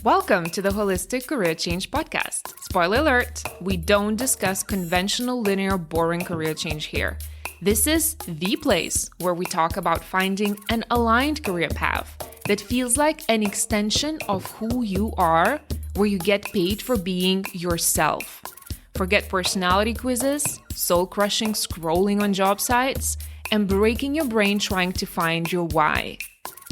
Welcome to the Holistic Career Change Podcast. Spoiler alert, we don't discuss conventional, linear, boring career change here. This is the place where we talk about finding an aligned career path that feels like an extension of who you are, where you get paid for being yourself. Forget personality quizzes, soul-crushing scrolling on job sites, and breaking your brain trying to find your why.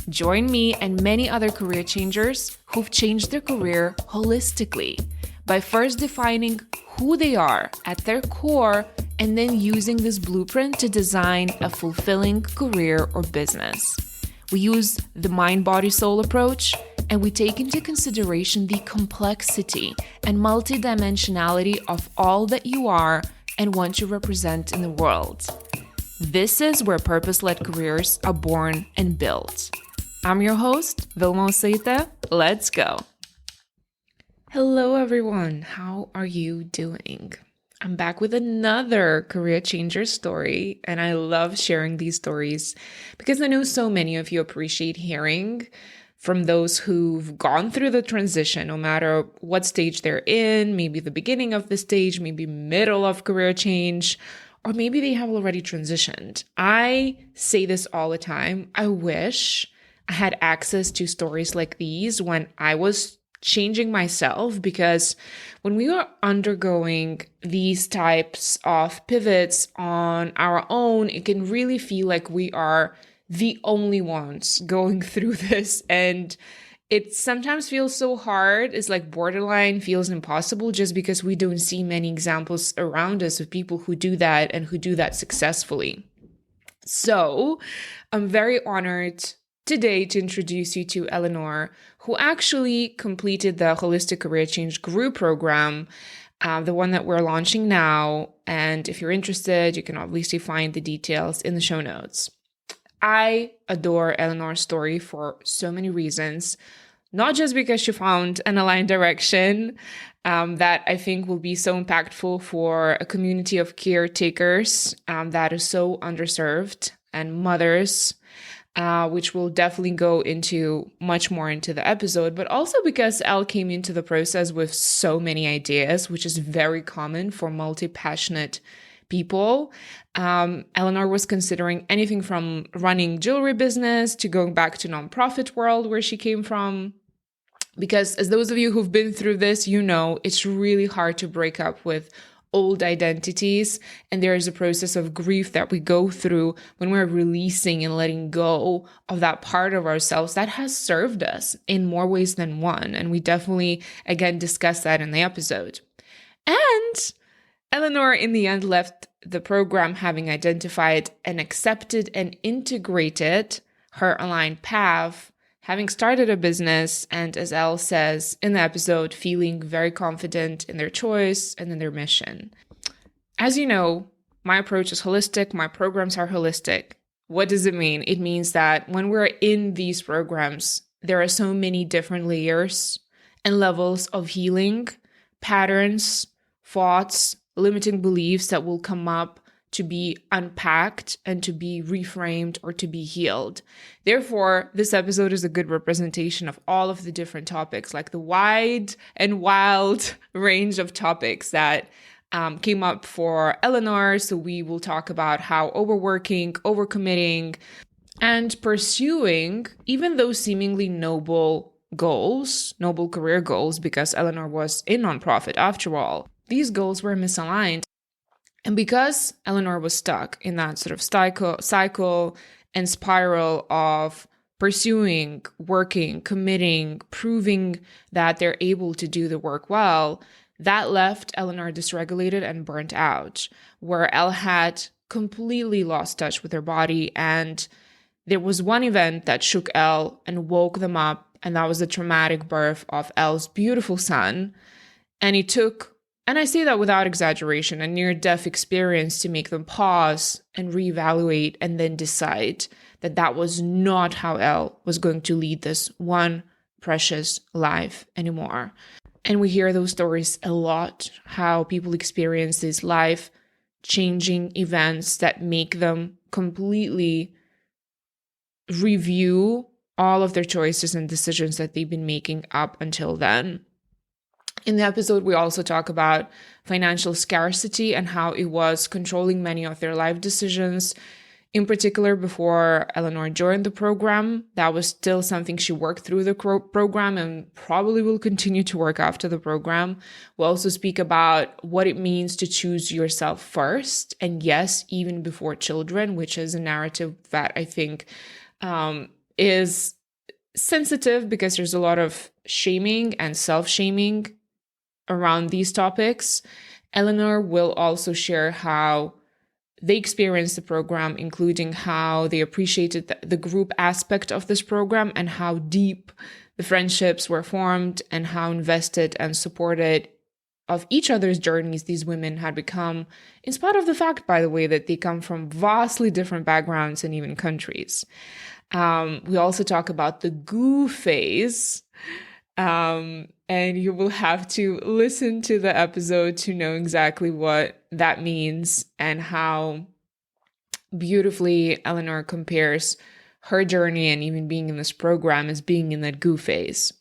Join me and many other career changers who've changed their career holistically by first defining who they are at their core and then using this blueprint to design a fulfilling career or business. We use the mind-body-soul approach, and we take into consideration the complexity and multidimensionality of all that you are and want to represent in the world. This is where purpose-led careers are born and built. I'm your host, Vilma Oseita. Let's go. Hello, everyone. How are you doing? I'm back with another career changer story, and I love sharing these stories because I know so many of you appreciate hearing from those who've gone through the transition, no matter what stage they're in, maybe the beginning of the stage, maybe middle of career change, or maybe they have already transitioned. I say this all the time. I wish I had access to stories like these when I was changing myself, because when we are undergoing these types of pivots on our own, it can really feel like we are the only ones going through this. And it sometimes feels so hard. It's like borderline feels impossible just because we don't see many examples around us of people who do that and who do that successfully. So I'm very honored today to introduce you to Eleanor, who actually completed the Holistic Career Change Group program, the one that we're launching now. And if you're interested, you can obviously find the details in the show notes. I adore Eleanor's story for so many reasons, not just because she found an aligned direction that I think will be so impactful for a community of caretakers that is so underserved, and mothers, which we'll definitely go into much more into the episode, but also because Elle came into the process with so many ideas, which is very common for multi-passionate people. Eleanor was considering anything from running jewelry business to going back to nonprofit world where she came from. Because as those of you who've been through this, you know, it's really hard to break up with old identities. And there is a process of grief that we go through when we're releasing and letting go of that part of ourselves that has served us in more ways than one. And we definitely, again, discuss that in the episode. And Eleanor, in the end, left the program having identified and accepted and integrated her aligned path, having started a business, and as Elle says in the episode, feeling very confident in their choice and in their mission. As you know, my approach is holistic. My programs are holistic. What does it mean? It means that when we're in these programs, there are so many different layers and levels of healing, patterns, thoughts, limiting beliefs that will come up to be unpacked and to be reframed or to be healed. Therefore, this episode is a good representation of all of the different topics, like the wide and wild range of topics that came up for Eleanor. So we will talk about how overworking, overcommitting, and pursuing even those seemingly noble goals, noble career goals, because Eleanor was in nonprofit after all, these goals were misaligned. And because Eleanor was stuck in that sort of cycle and spiral of pursuing, working, committing, proving that they're able to do the work well, that left Eleanor dysregulated and burnt out, where Elle had completely lost touch with her body. And there was one event that shook Elle and woke them up, and that was the traumatic birth of Elle's beautiful son. And it took, and I say that without exaggeration, a near-death experience to make them pause and reevaluate and then decide that that was not how Elle was going to lead this one precious life anymore. And we hear those stories a lot, how people experience these life-changing events that make them completely review all of their choices and decisions that they've been making up until then. In the episode, we also talk about financial scarcity and how it was controlling many of their life decisions. In particular, before Eleanor joined the program, that was still something she worked through the program and probably will continue to work after the program. We'll also speak about what it means to choose yourself first, and yes, even before children, which is a narrative that I think is sensitive because there's a lot of shaming and self-shaming around these topics. Eleanor will also share how they experienced the program, including how they appreciated the group aspect of this program and how deep the friendships were formed and how invested and supported of each other's journeys these women had become, in spite of the fact, by the way, that they come from vastly different backgrounds and even countries. We also talk about the goo phase, and you will have to listen to the episode to know exactly what that means and how beautifully Eleanor compares her journey and even being in this program as being in that goo phase.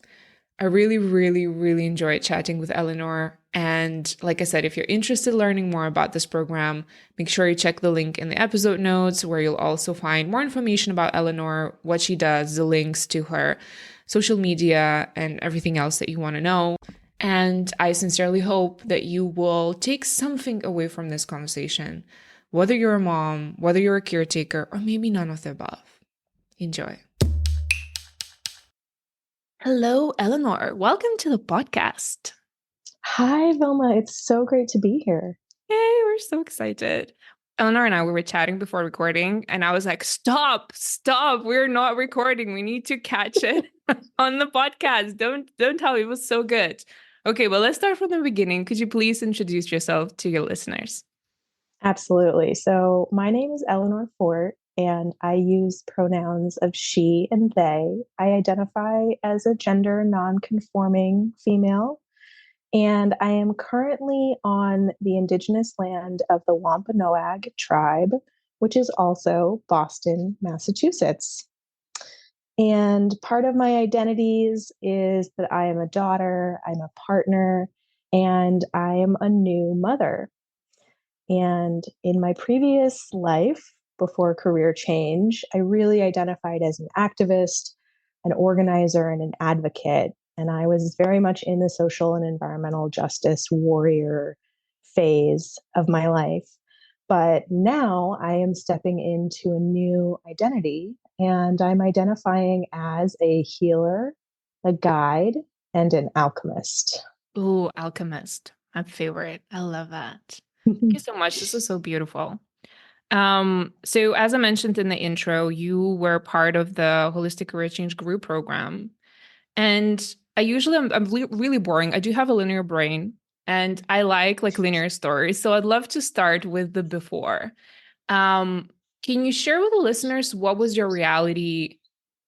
I really, really, really enjoyed chatting with Eleanor. And like I said, if you're interested in learning more about this program, make sure you check the link in the episode notes where you'll also find more information about Eleanor, what she does, the links to her social media, and everything else that you want to know. And I sincerely hope that you will take something away from this conversation, whether you're a mom, whether you're a caretaker, or maybe none of the above. Enjoy. Hello, Eleanor. Welcome to the podcast. Hi, Vilma. It's so great to be here. Yay, we're so excited. Eleanor and I, we were chatting before recording, and I was like, stop, we're not recording. We need to catch it on the podcast. Don't tell me. It was so good. Okay, well, let's start from the beginning. Could you please introduce yourself to your listeners? Absolutely. So, my name is Eleanor Fort, and I use pronouns of she and they. I identify as a gender non-conforming female, and I am currently on the indigenous land of the Wampanoag tribe, which is also Boston, Massachusetts. And part of my identities is that I am a daughter, I'm a partner, and I am a new mother. And in my previous life, before career change, I really identified as an activist, an organizer, and an advocate. And I was very much in the social and environmental justice warrior phase of my life. But now I am stepping into a new identity, and I'm identifying as a healer, a guide, and an alchemist. Ooh, alchemist, my favorite. I love that. Thank you so much. This is so beautiful. So as I mentioned in the intro, you were part of the Holistic Career Change Group program. And I'm really boring. I do have a linear brain and I like linear stories. So I'd love to start with the before. Can you share with the listeners what was your reality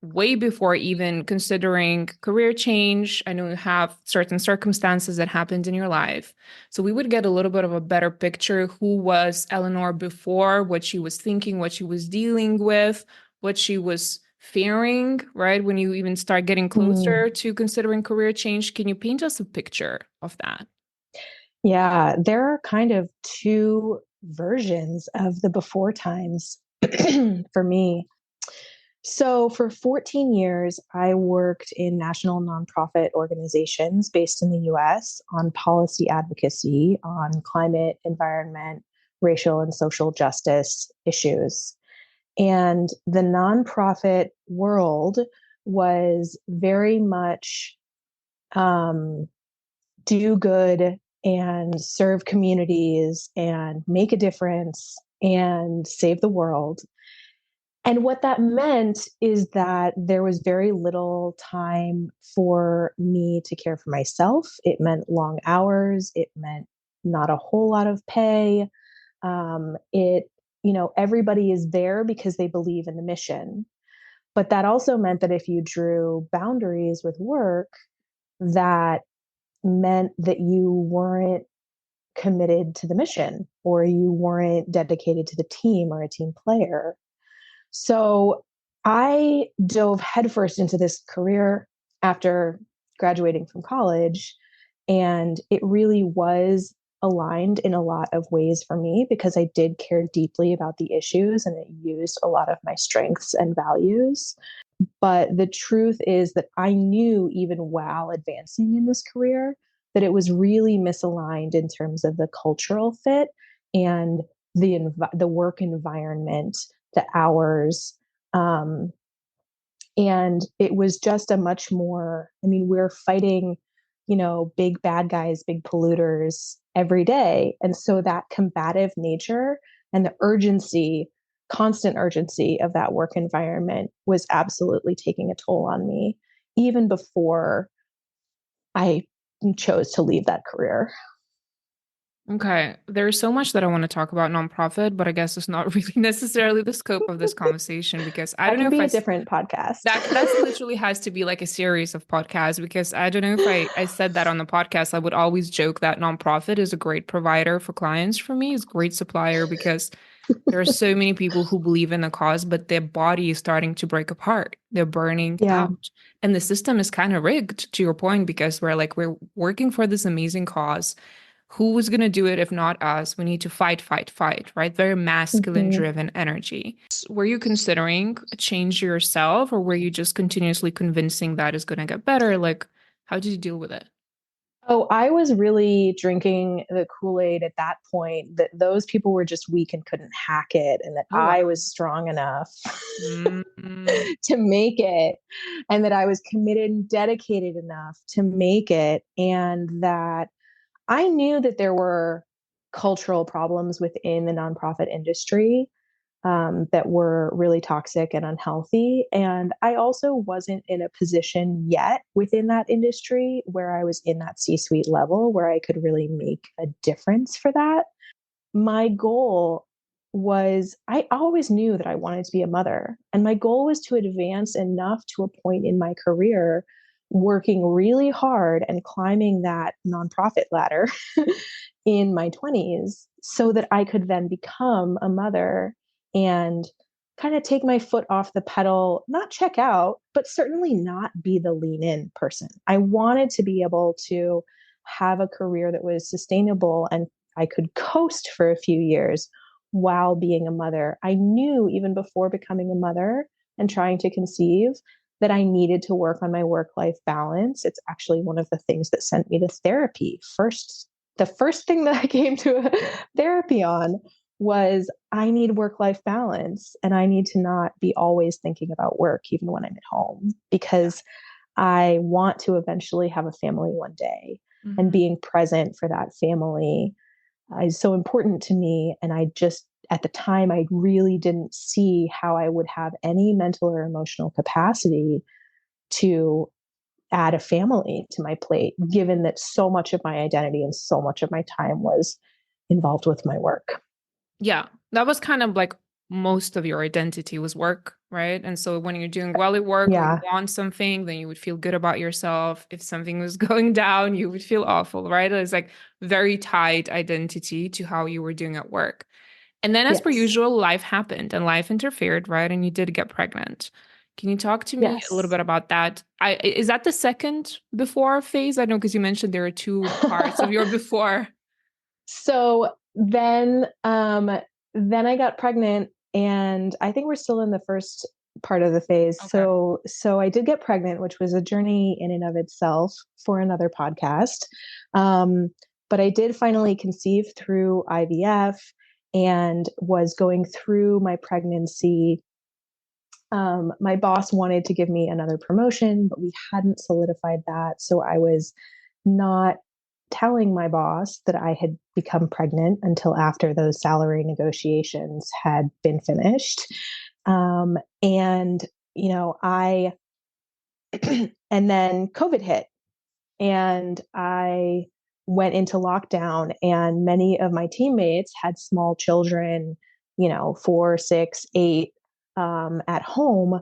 way before even considering career change? I know you have certain circumstances that happened in your life. So we would get a little bit of a better picture. Who was Eleanor before, what she was thinking, what she was dealing with, what she was fearing, right? When you even start getting closer to considering career change, can you paint us a picture of that? Yeah, there are kind of two versions of the before times for me. So, for 14 years, I worked in national nonprofit organizations based in the US on policy advocacy on climate, environment, racial, and social justice issues. And the nonprofit world was very much do good and serve communities and make a difference and save the world. And what that meant is that there was very little time for me to care for myself. It meant long hours. It meant not a whole lot of pay. Everybody is there because they believe in the mission. But that also meant that if you drew boundaries with work, that meant that you weren't committed to the mission or you weren't dedicated to the team or a team player. So I dove headfirst into this career after graduating from college, and it really was aligned in a lot of ways for me because I did care deeply about the issues and it used a lot of my strengths and values. But the truth is that I knew, even while advancing in this career, that it was really misaligned in terms of the cultural fit and the work environment, the hours, um, and it was just a much more, I mean, we're fighting, big bad guys, big polluters every day. And so that combative nature and the urgency, constant urgency of that work environment was absolutely taking a toll on me, even before I chose to leave that career. Okay, there's so much that I want to talk about nonprofit, but I guess it's not really necessarily the scope of this conversation because I That don't know can if be a different podcast. that's literally has to be like a series of podcasts because I don't know if I said that on the podcast. I would always joke that nonprofit is a great provider for clients for me, is a great supplier because there are so many people who believe in the cause, but their body is starting to break apart. They're burning Yeah. out. And the system is kind of rigged to your point because we're working for this amazing cause. Who is going to do it if not us? We need to fight, fight, fight, right? Very masculine Mhm. driven energy. Were you considering a change yourself or were you just continuously convincing that it's going to get better? Like, how did you deal with it? Oh, I was really drinking the Kool-Aid at that point that those people were just weak and couldn't hack it, and that Oh, wow. I was strong enough Mm, to make it, and that I was committed and dedicated enough to make it, and that I knew that there were cultural problems within the nonprofit industry that were really toxic and unhealthy. And I also wasn't in a position yet within that industry where I was in that C suite level where I could really make a difference for that. My goal was, I always knew that I wanted to be a mother. And my goal was to advance enough to a point in my career, working really hard and climbing that nonprofit ladder in my 20s so that I could then become a mother and kind of take my foot off the pedal, not check out, but certainly not be the lean in person. I wanted to be able to have a career that was sustainable and I could coast for a few years while being a mother. I knew even before becoming a mother and trying to conceive that I needed to work on my work life balance. It's actually one of the things that sent me to therapy. The first thing that I came to therapy on was I need work life balance and I need to not be always thinking about work, even when I'm at home, because I want to eventually have a family one day. And mhm. being present for that family is so important to me. And I just, at the time, I really didn't see how I would have any mental or emotional capacity to add a family to my plate, given that so much of my identity and so much of my time was involved with my work. Yeah, that was kind of like most of your identity was work, right? And so when you're doing well at work or you Yeah. want something, then you would feel good about yourself. If something was going down, you would feel awful, right? It's like very tied identity to how you were doing at work. And then, as per Yes. usual, life happened and life interfered, right? And you did get pregnant. Can you talk to me a little Yes. bit about that? Is that the second before phase? I know because you mentioned there are two parts of your before. So then I got pregnant, and I think we're still in the first part of the phase. Okay. So I did get pregnant, which was a journey in and of itself for another podcast. Um, but I did finally conceive through IVF and was going through my pregnancy. My boss wanted to give me another promotion, but we hadn't solidified that. So I was not telling my boss that I had become pregnant until after those salary negotiations had been finished. And, I, and then COVID hit and I went into lockdown, and many of my teammates had small children, 4, 6, 8 at home.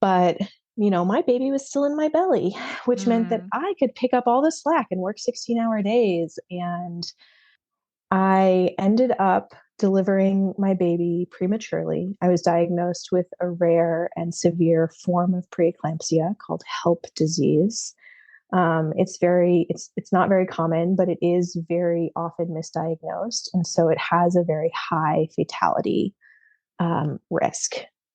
But, my baby was still in my belly, which meant that Mm, I could pick up all the slack and work 16-hour days. And I ended up delivering my baby prematurely. I was diagnosed with a rare and severe form of preeclampsia called HELP disease. It's not very common, but it is very often misdiagnosed, and so it has a very high fatality risk.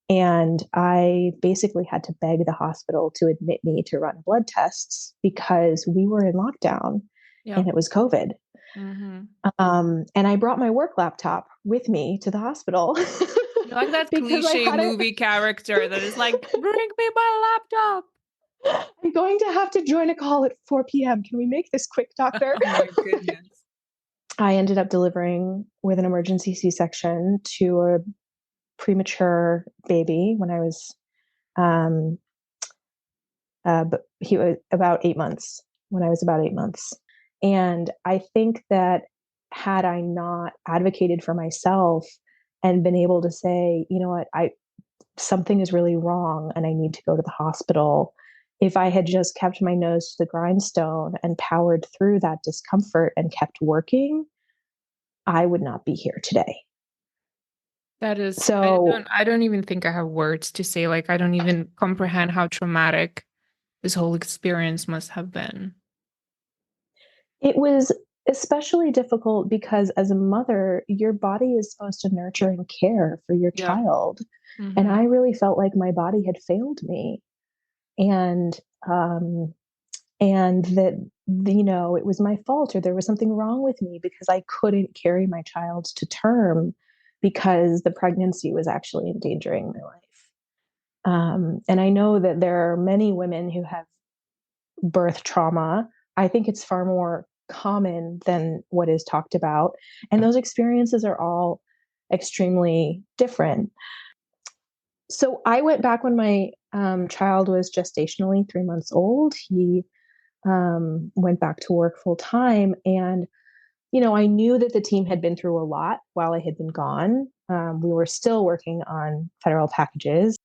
And I basically had to beg the hospital to admit me to run blood tests because we were in lockdown Yeah. and it was COVID. Mm-hmm. And I brought my work laptop with me to the hospital You're like that because I cliche had it. movie character that is like, bring me my laptop. I'm going to have to join a call at 4 p.m. Can we make this quick, doctor? Oh my goodness. I ended up delivering with an emergency C-section to a premature baby when I was, but he was about 8 months, when I was about 8 months. And I think that had I not advocated for myself and been able to say, you know what, something is really wrong and I need to go to the hospital. If I had just kept my nose to the grindstone and powered through that discomfort and kept working, I would not be here today. That is, So I don't even think I have words to say. Like, I don't even comprehend how traumatic this whole experience must have been. it was especially difficult because as a mother, your body is supposed to nurture and care for your Yeah. child. And Mm-hmm. I really felt like my body had failed me. And that it was my fault or there was something wrong with me because I couldn't carry my child to term because the pregnancy was actually endangering my life. And I know that there are many women who have birth trauma. I think it's far more common than what is talked about, and those experiences are all extremely different. So I went back when my child was gestationally 3 months old. He went back to work full time. And, I knew that the team had been through a lot while I had been gone. We were still working on federal packages.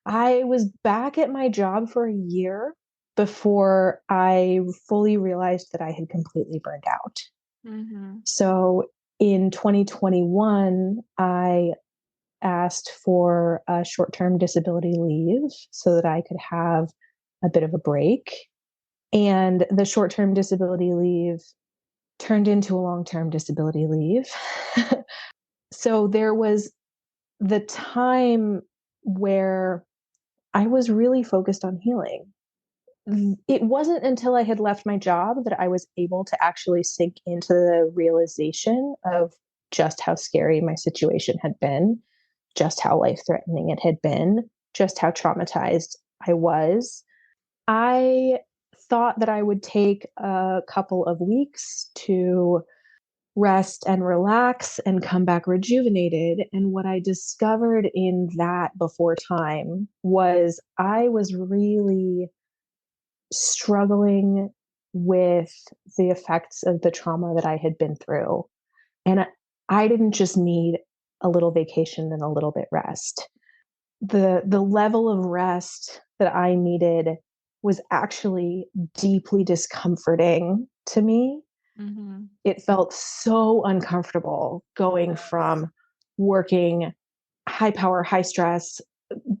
I was back at my job for a year before I fully realized that I had completely burned out. Mm-hmm. So in 2021, I asked for a short term disability leave so that I could have a bit of a break. And the short term disability leave turned into a long term disability leave. So there was the time where I was really focused on healing. It wasn't until I had left my job that I was able to actually sink into the realization of just how scary my situation had been, just how life threatening it had been, just how traumatized I was. I thought that I would take a couple of weeks to rest and relax and come back rejuvenated. And what I discovered in that before time was I was really struggling with the effects of the trauma that I had been through. And I didn't just need a little vacation and a little bit rest. The level of rest that I needed was actually deeply discomforting to me. Mm-hmm. It felt so uncomfortable going from working high power, high stress,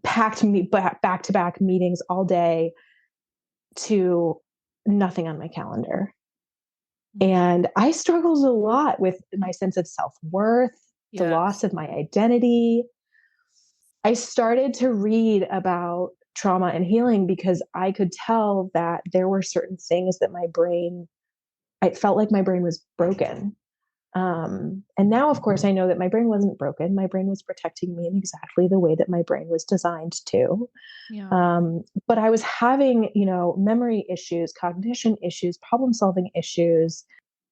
packed me back to back meetings all day to nothing on my calendar. And I struggled a lot with my sense of self worth, the Yes. loss of my identity. I started to read about trauma and healing because I could tell that there were certain things that I felt like my brain was broken. And now, of course, I know that my brain wasn't broken. My brain was protecting me in exactly the way that my brain was designed to. Yeah. But I was having, memory issues, cognition issues, problem solving issues.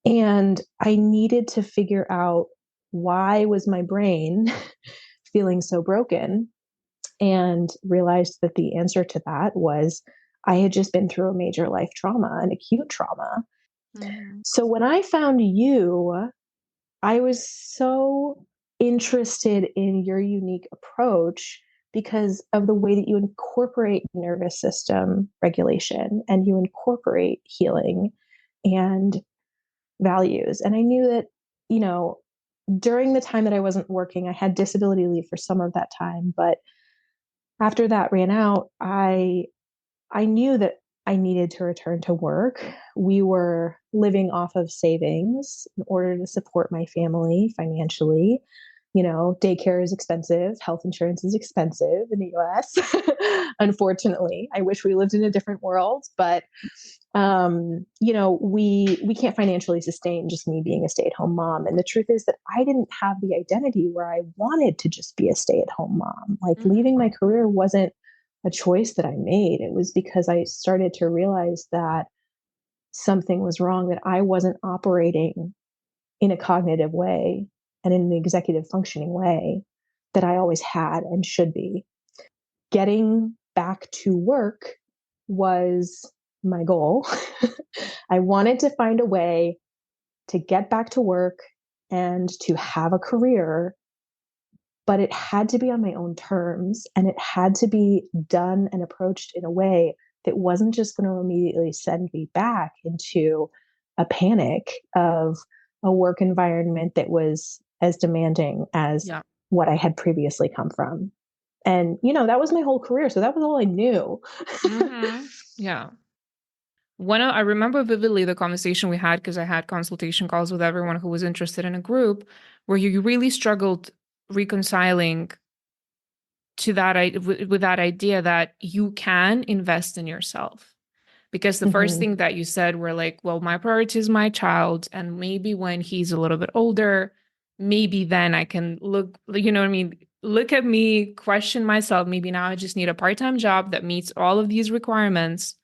And I needed to figure out why was my brain feeling so broken, and realized that the answer to that was I had just been through a major life trauma, an acute trauma. Mm-hmm. So when I found you, I was so interested in your unique approach because of the way that you incorporate nervous system regulation and you incorporate healing and values. And I knew that, you know, during the time that I wasn't working, I had disability leave for some of that time, but after that ran out, I knew that I needed to return to work. We were living off of savings in order to support my family financially. Daycare is expensive, health insurance is expensive in the US. Unfortunately, I wish we lived in a different world, but we can't financially sustain just me being a stay-at-home mom. And the truth is that I didn't have the identity where I wanted to just be a stay-at-home mom. Like leaving my career wasn't a choice that I made. It was because I started to realize that something was wrong, that I wasn't operating in a cognitive way and in an executive functioning way that I always had and should be. Getting back to work was my goal. I wanted to find a way to get back to work and to have a career, but it had to be on my own terms, and it had to be done and approached in a way that wasn't just going to immediately send me back into a panic of a work environment that was as demanding as Yeah. what I had previously come from. And, that was my whole career. So that was all I knew. Yeah. I remember vividly the conversation we had because I had consultation calls with everyone who was interested in a group where you really struggled reconciling to with that idea that you can invest in yourself. Because the first Mhm. thing that you said were like, well, my priority is my child, and maybe when he's a little bit older, maybe then I can look, you know what I mean? Look at me, question myself. Maybe now I just need a part-time job that meets all of these requirements.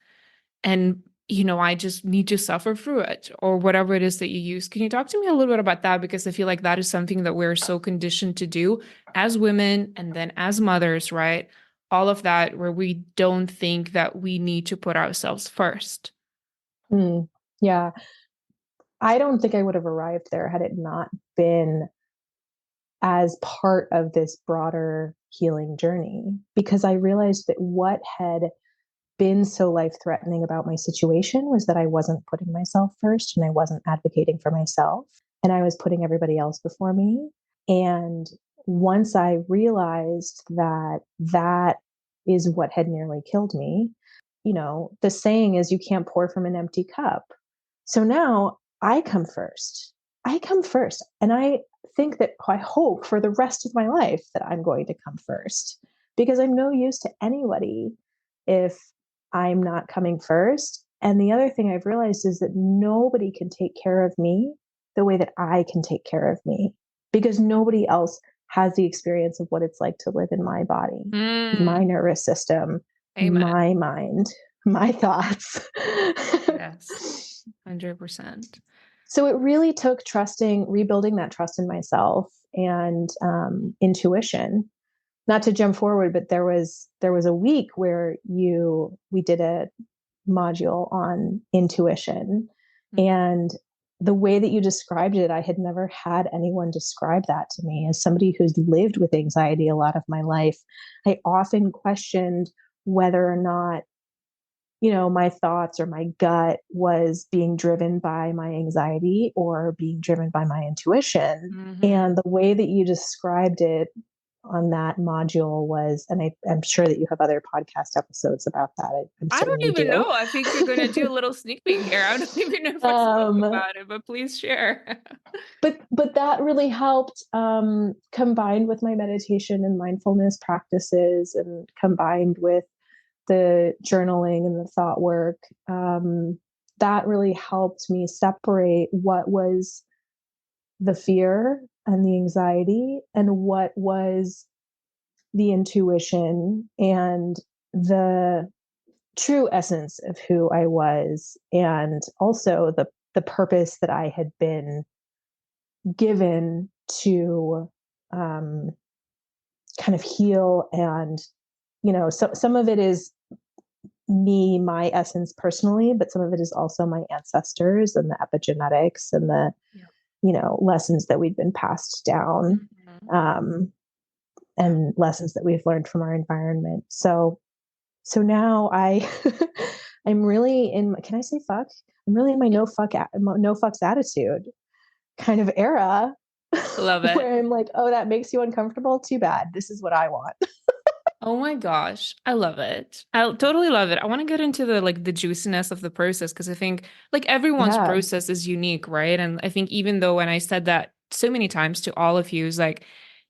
And, I just need to suffer through it or whatever it is that you use. Can you talk to me a little bit about that? Because I feel like that is something that we're so conditioned to do as women and then as mothers, right? All of that where we don't think that we need to put ourselves first. Mm, yeah. I don't think I would have arrived there had it not been as part of this broader healing journey, because I realized that what had been so life threatening about my situation was that I wasn't putting myself first and I wasn't advocating for myself, and I was putting everybody else before me. And once I realized that that is what had nearly killed me, the saying is you can't pour from an empty cup. So now I come first. I come first. And I think that I hope for the rest of my life that I'm going to come first, because I'm no use to anybody if I'm not coming first. And the other thing I've realized is that nobody can take care of me the way that I can take care of me, because nobody else has the experience of what it's like to live in my body, Mm, my nervous system, amen. my mind, my thoughts. Yes, 100%. So it really took rebuilding that trust in myself and intuition. Not to jump forward, but there was a week where we did a module on intuition, and the way that you described it, I had never had anyone describe that to me. As somebody who's lived with anxiety a lot of my life, I often questioned whether or not my thoughts or my gut was being driven by my anxiety or being driven by my intuition. Mm-hmm. And the way that you described it on that module was, and I'm sure that you have other podcast episodes about that. I'm I don't certain you even do. know. I think you're going to do a little sneak peek here. I don't even know if I spoke um, about it, but please share. but that really helped, combined with my meditation and mindfulness practices, and combined with the journaling and the thought work, that really helped me separate what was the fear and the anxiety and what was the intuition and the true essence of who I was, and also the purpose that I had been given to, um, kind of heal. And so some of it is me, my essence personally, but some of it is also my ancestors and the epigenetics and the, Yeah. lessons that we've been passed down, Mhm. um, Yeah. and lessons that we've learned from our environment. So now I'm really can I say fuck? I'm really in my no fucks attitude kind of era. Love it. where I'm like, oh, that makes you uncomfortable? Too bad. This is what I want. Oh my gosh, I love it. I totally love it. I want to get into the juiciness of the process because I think like everyone's Yeah. process is unique, right? And I think even though when I said that so many times to all of you, is like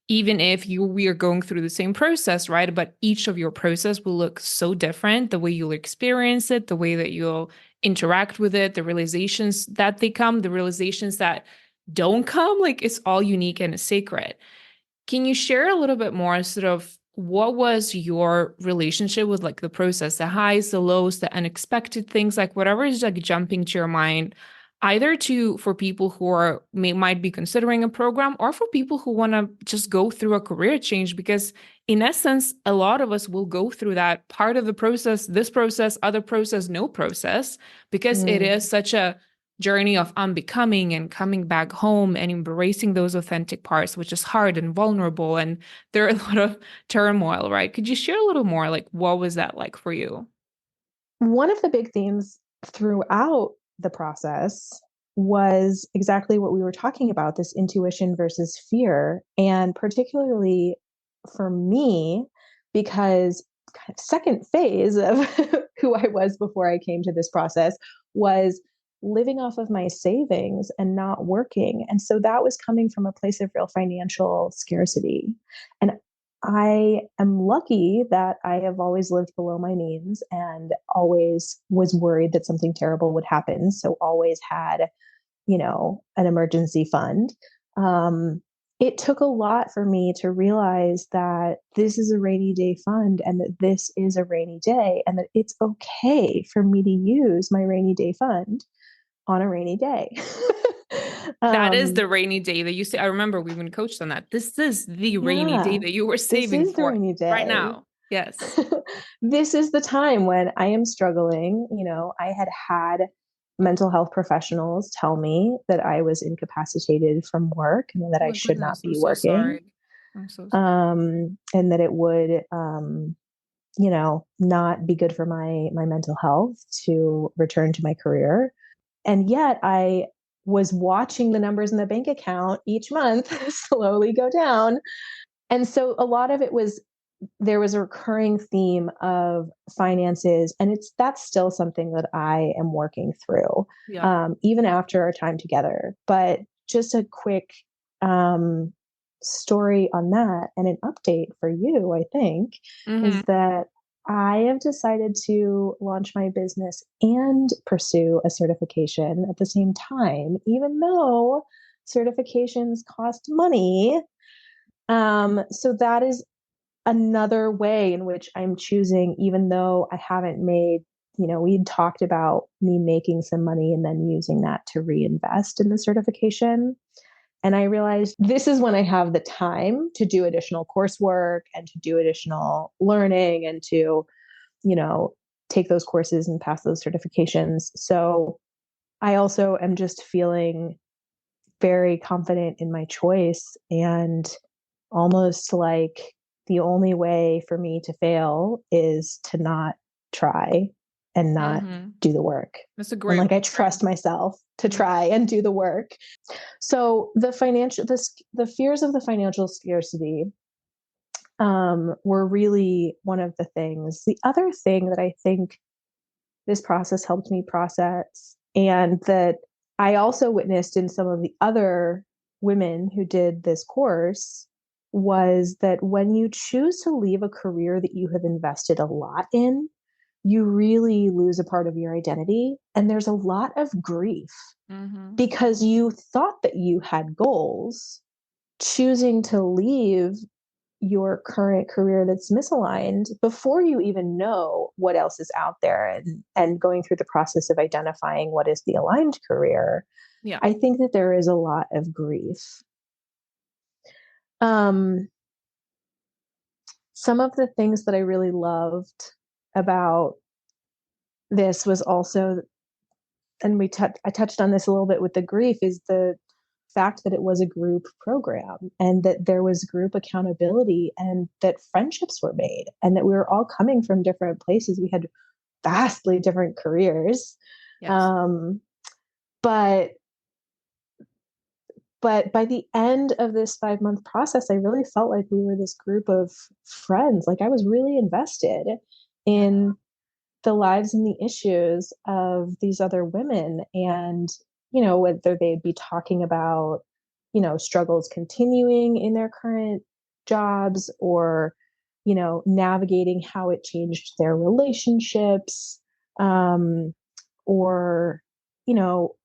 even if you we are going through the same process, right? But each of your process will look so different, the way you'll experience it, the way that you'll interact with it, the realizations that they come, the realizations that don't come, like it's all unique and sacred. Can you share a little bit more sort of what was your relationship with like the process, the highs, the lows, the unexpected things, like whatever is like jumping to your mind, either to for people who might be considering a program or for people who want to just go through a career change because in essence a lot of us will go through that part of the process, this process, other process, no process, because it Mm. is such a journey of unbecoming and coming back home and embracing those authentic parts, which is hard and vulnerable. And there are a lot of turmoil, right? Could you share a little more? Like, what was that like for you? One of the big themes throughout the process was exactly what we were talking about, this intuition versus fear. And particularly for me, because kind of second phase of who I was before I came to this process was living off of my savings and not working. And so that was coming from a place of real financial scarcity. And I am lucky that I have always lived below my means and always was worried that something terrible would happen. So always had, an emergency fund. Um, it took a lot for me to realize that this is a rainy day fund and that this is a rainy day and that it's okay for me to use my rainy day fund on a rainy day. That is um, the rainy day that you say. I remember we even coached on that. This is the rainy day yeah, that you were this saving is the for rainy right day. now. Yes. This is the time when I am struggling. I had mental health professionals tell me that I was incapacitated from work and that Oh I my should not goodness, I'm be so working, sorry. I'm so sorry. and that it would, not be good for my mental health to return to my career. And yet I was watching the numbers in the bank account each month slowly go down. And so a lot of it was there was a recurring theme of finances, and that's still something that I am working through, Yeah. even after our time together. But just a quick um, story on that and an update for you, I think, Mm-hmm. is that I have decided to launch my business and pursue a certification at the same time, even though certifications cost money. So that is another way in which I'm choosing, even though I haven't made, we'd talked about me making some money and then using that to reinvest in the certification. And I realized this is when I have the time to do additional coursework and to do additional learning and to, you know, take those courses and pass those certifications. So I also am just feeling very confident in my choice and almost like the only way for me to fail is to not try and not Mm-hmm. do the work. That's a And great like I reframe. trust myself to Yeah. try and do the work. So the fears of the financial scarcity were really one of the things. The other thing that I think this process helped me process, and that I also witnessed in some of the other women who did this course, was that when you choose to leave a career that you have invested a lot in, you really lose a part of your identity. And there's a lot of grief Mm-hmm. because you thought that you had goals. Choosing to leave your current career that's misaligned before you even know what else is out there, and going through the process of identifying what is the aligned career, Yeah. I think that there is a lot of grief. um, some of the things that I really loved about this was also, and I touched on this a little bit with the grief, is the fact that it was a group program and that there was group accountability and that friendships were made and that we were all coming from different places. We had vastly different careers. Yes. Um, but But by the end of this 5 month process, I really felt like we were this group of friends. Like I was really invested Yeah. in the lives and the issues of these other women. And, whether they'd be talking about, struggles continuing in their current jobs or, navigating how it changed their relationships, or, you know,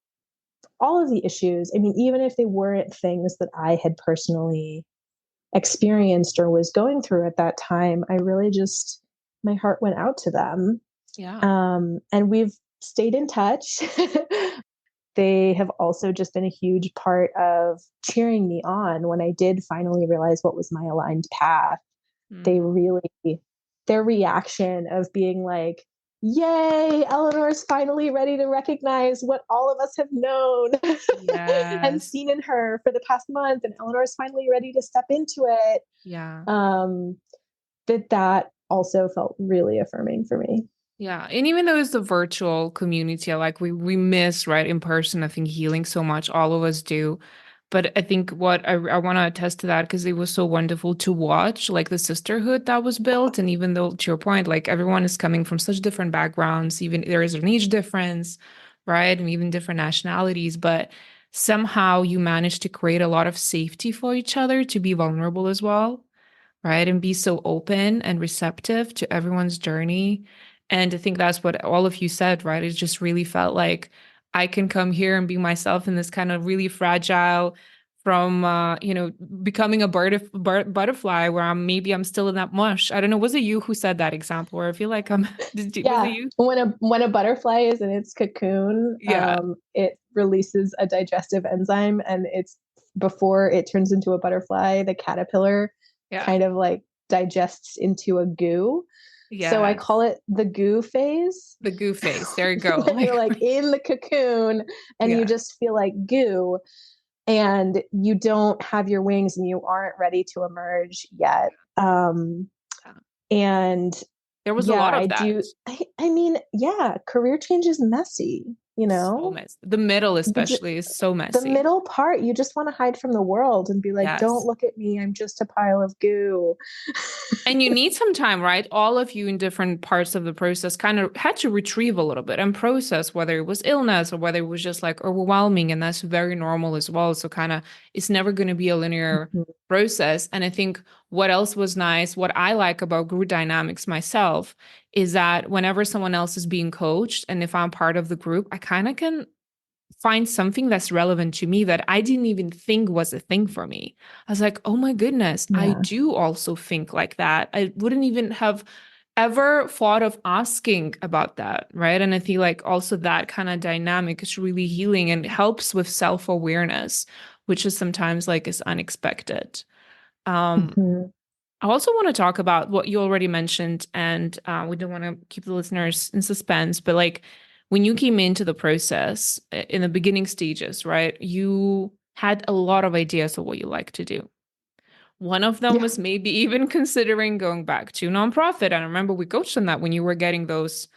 all of the issues. I mean, even if they weren't things that I had personally experienced or was going through at that time, I really just, my heart went out to them. Yeah. And we've stayed in touch. They have also just been a huge part of cheering me on when I did finally realize what was my aligned path. They Mm. really, their reaction of being like, yay, Eleanor's finally ready to recognize what all of us have known and Yes. seen in her for the past month. And Eleanor's finally ready to step into it. Yeah. Um, that also felt really affirming for me. Yeah. And even though it's the virtual community, like we miss, right, in person, I think healing so much. All of us do. But I think what I want to attest to that because it was so wonderful to watch, like the sisterhood that was built. And even though, to your point, like everyone is coming from such different backgrounds, even there is an age difference, right? And even different nationalities. But somehow you managed to create a lot of safety for each other to be vulnerable as well, right? And be so open and receptive to everyone's journey. And I think that's what all of you said, right? It just really felt like I can come here and be myself in this kind of really fragile from becoming a butterfly where I'm still in that mush. I don't know, was it you who said that example? Or I feel like was it Yeah, you? when a butterfly is in its cocoon, Yeah. it releases a digestive enzyme, and it's before it turns into a butterfly, the caterpillar Yeah. kind of like digests into a goo. So I call Yes. it the goo phase. The goo face. There you go. When you're like in the cocoon and you Yeah. just feel like goo and you don't have your wings and you aren't ready to emerge yet. Yeah. And There was a yeah, lot I of that. do. I mean, yeah, career change is messy, So messy. The middle especially is so the messy. middle part, you just want to hide from the world and be like, don't Yes. look at me. I'm just a pile of goo. And you need some time, right? All of you in different parts of the process kind of had to retrieve a little bit and process whether it was illness or whether it was just like overwhelming. And that's very normal as well. So, kind of, it's never going to be a linear Mhm. process. And I think what else was nice, what I like about group dynamics myself is that whenever someone else is being coached, and if I'm part of the group, I kind of can find something that's relevant to me that I didn't even think was a thing for me. I was like, oh my goodness, I Yeah. do also think like that. I wouldn't even have ever thought of asking about that, right? And I feel like also that kind of dynamic is really healing and helps with self-awareness, which is sometimes like is unexpected. Um, Mhm. I also want to talk about what you already mentioned, and we don't want to keep the listeners in suspense, but like when you came into the process in the beginning stages, right? You had a lot of ideas of what you like to do. One of them Yeah. was maybe even considering going back to nonprofit. And I remember we coached on that when you were getting those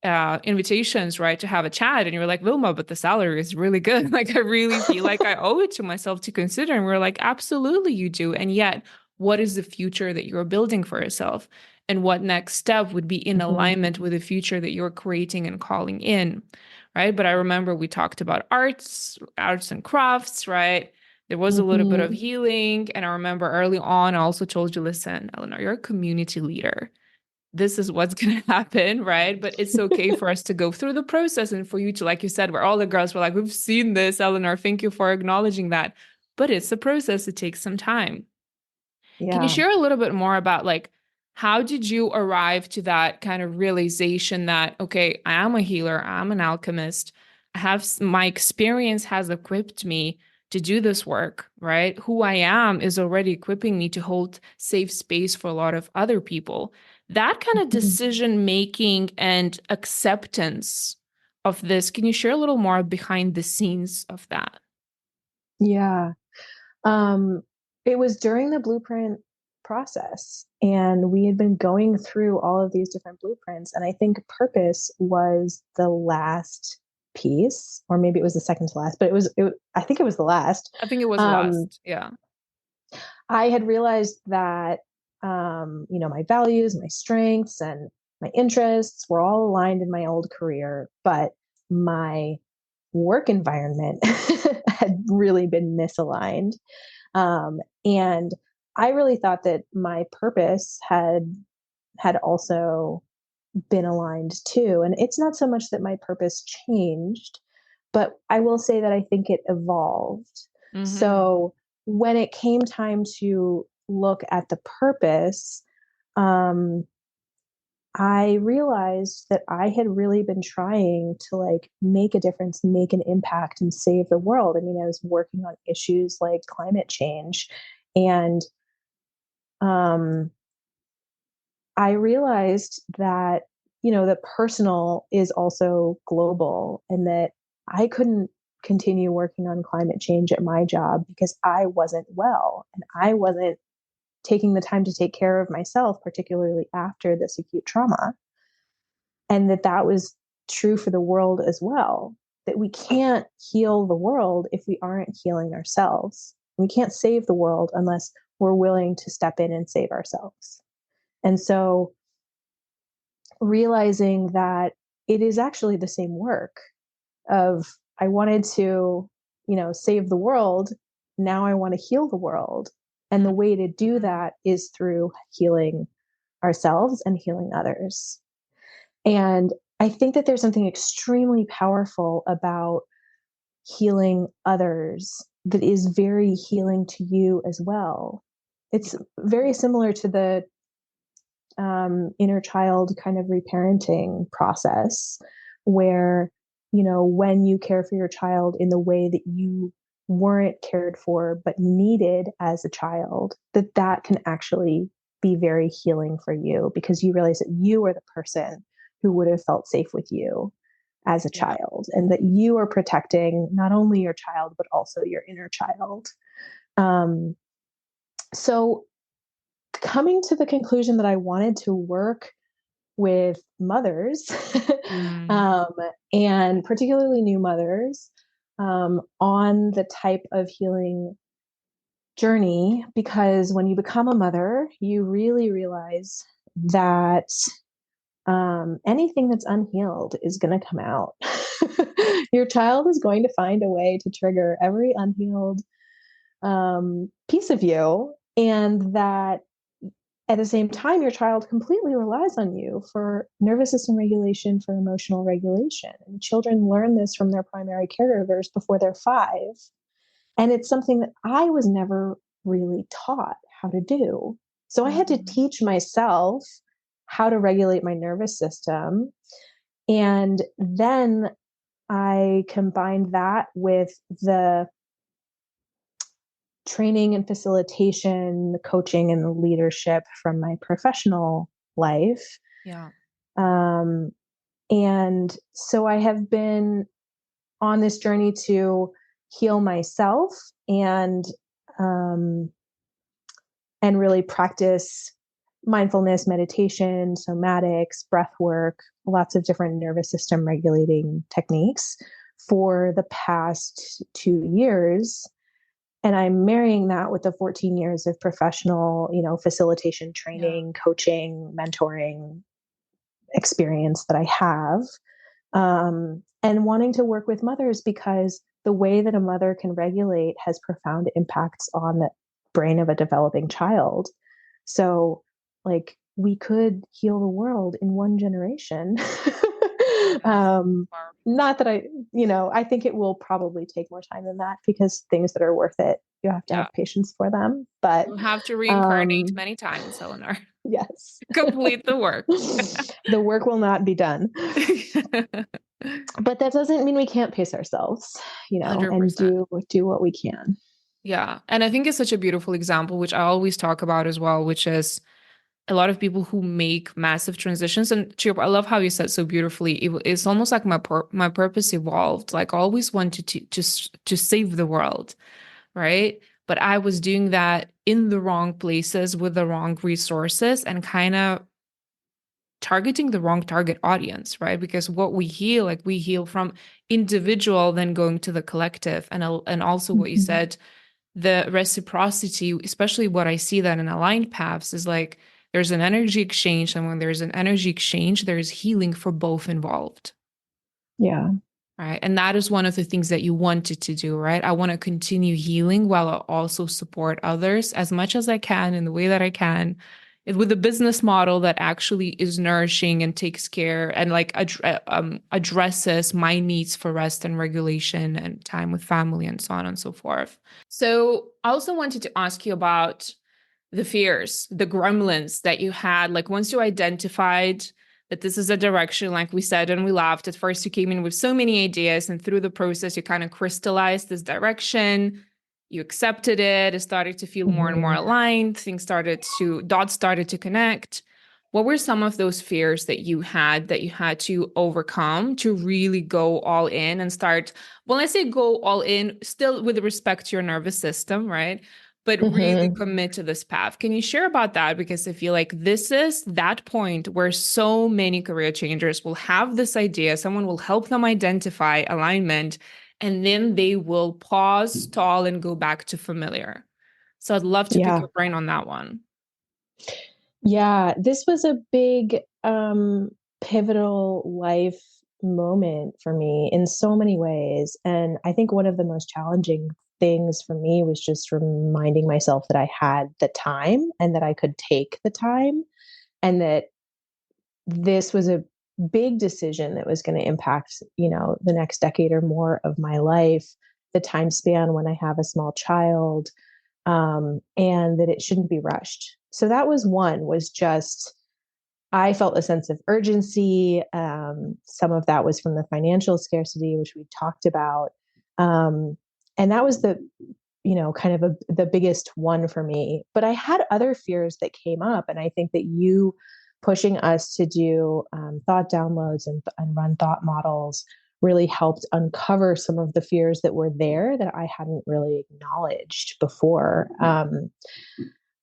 invitations, right, to have a chat. And you were like, Vilma, but the salary is really good. Like, I really feel like I owe it to myself to consider. And we're like, absolutely, you do. And yet, what is the future that you're building for yourself? And what next step would be in Mhm. alignment with the future that you're creating and calling in, right? But I remember we talked about arts and crafts, right? There was a little bit of Mhm. healing. And I remember early on, I also told you, listen, Eleanor, you're a community leader, this is what's going to happen, right? But it's okay for us to go through the process and for you to, like you said, where all the girls were like, we've seen this, Eleanor, thank you for acknowledging that. But it's a process, it takes some time. Can you Yeah. share a little bit more about like, how did you arrive to that kind of realization that, okay, I am a healer, I'm an alchemist, my experience has equipped me to do this work, right? Who I am is already equipping me to hold safe space for a lot of other people. That kind of Mhm. decision making and acceptance of this, can you share a little more behind the scenes of that? Yeah. Um, it was during the blueprint process, and we had been going through all of these different blueprints. And I think purpose was the last piece, or maybe it was the second to last, but I think it was the last. I think it was last. Yeah. I had realized that, my values, my strengths, and my interests were all aligned in my old career, but my work environment had really been misaligned. And I really thought that my purpose had also been aligned too. And it's not so much that my purpose changed, but I will say that I think it evolved. Mm-hmm. So when it came time to look at the purpose, um, I realized that I had really been trying to like make a difference, make an impact, and save the world. I mean, I was working on issues like climate change, and um, I realized that, the personal is also global, and that I couldn't continue working on climate change at my job because I wasn't well and I wasn't taking the time to take care of myself, particularly after this acute trauma. And that was true for the world as well. That we can't heal the world if we aren't healing ourselves. We can't save the world unless we're willing to step in and save ourselves. And so realizing that it is actually the same work of I wanted to, save the world. Now I want to heal the world. And the way to do Mm-hmm. that is through healing ourselves and healing others. And I think that there's something extremely powerful about healing others that is very healing to you as well. It's very similar to the inner child kind of reparenting process where, when you care for your child in the way that you weren't cared for but needed as a child, that can actually be very healing for you because you realize that you are the person who would have felt safe with you as a Yeah. child, and that you are protecting not only your child but also your inner child. So coming to the conclusion that I wanted to work with mothers, Mm. um, and particularly new mothers, on the type of healing journey, because when you become a mother, you really realize that anything that's unhealed is going to come out. Your child is going to find a way to trigger every unhealed piece of you, and that at the same time, your child completely relies on you for nervous system regulation, for emotional regulation. And children learn this from their primary caregivers before they're 5. And it's something that I was never really taught how to do. So I had to Mm-hmm. teach myself how to regulate my nervous system. And then I combined that with the training and facilitation, the coaching and the leadership from my professional life. Yeah. Um, and so I have been on this journey to heal myself and um, and really practice mindfulness, meditation, somatics, breath work, lots of different nervous system regulating techniques for the past 2 years. And I'm marrying that with the 14 years of professional, facilitation, Yeah. training, coaching, mentoring experience that I have, and wanting to work with mothers because the way that a mother can regulate has profound impacts on the brain of a developing child. So, like, we could heal the world in one generation. Yes. Not that I think it will probably take more time than that because things that are worth it, you have to have Yeah. patience for them. But You have to reincarnate um, many times, Eleanor. yes, Complete the work. the work will not be done. But that doesn't mean we can't pace ourselves, and 100%. do what we can. Yeah. And I think it's such a beautiful example, which I always talk about as well, which is a lot of people who make massive transitions. And to I love how you said so beautifully. It's almost like my purpose evolved. Like I always wanted to save the world, right? But I was doing that in the wrong places with the wrong resources and kind of targeting the wrong target audience, right? Because what we heal, like we heal from individual, then going to the collective, and also what you Mhm. said, the reciprocity, especially what I see that in aligned paths is like there's an energy exchange, and when there's an energy exchange, there's healing for both involved. Yeah. Right. And that is one of the things that you wanted to do, right? I want to continue healing while I also support others as much as I can in the way that I can, with a business model that actually is nourishing and takes care and like addresses my needs for rest and regulation and time with family and so on and so forth. So I also wanted to ask you about the fears, the gremlins that you had, like once you identified that this is a direction, like we said, and we laughed. At first, you came in with so many ideas, and through the process, you kind of crystallized this direction. You accepted it. It started to feel more and more Mhm. aligned. Dots started to connect. What were some of those fears that you had to overcome to really go all in and start? Well, I say go all in, still with respect to your nervous system, right? But really Mhm. commit to this path. Can you share about that? Because I feel like this is that point where so many career changers will have this idea, someone will help them identify alignment, and then they will pause, stall, and go back to familiar. So I'd love to pick Yeah. your brain on that one. Yeah, this was a big, pivotal life moment for me in so many ways, and I think one of the most challenging things for me was just reminding myself that I had the time and that I could take the time, and that this was a big decision that was gonna impact, the next decade or more of my life, the time span when I have a small child, and that it shouldn't be rushed. So that was one, was just I felt a sense of urgency. Some of that was from the financial scarcity, which we talked about. Um, and that was kind of the biggest one for me. But I had other fears that came up. And I think that you pushing us to do thought downloads and run thought models really helped uncover some of the fears that were there that I hadn't really acknowledged before.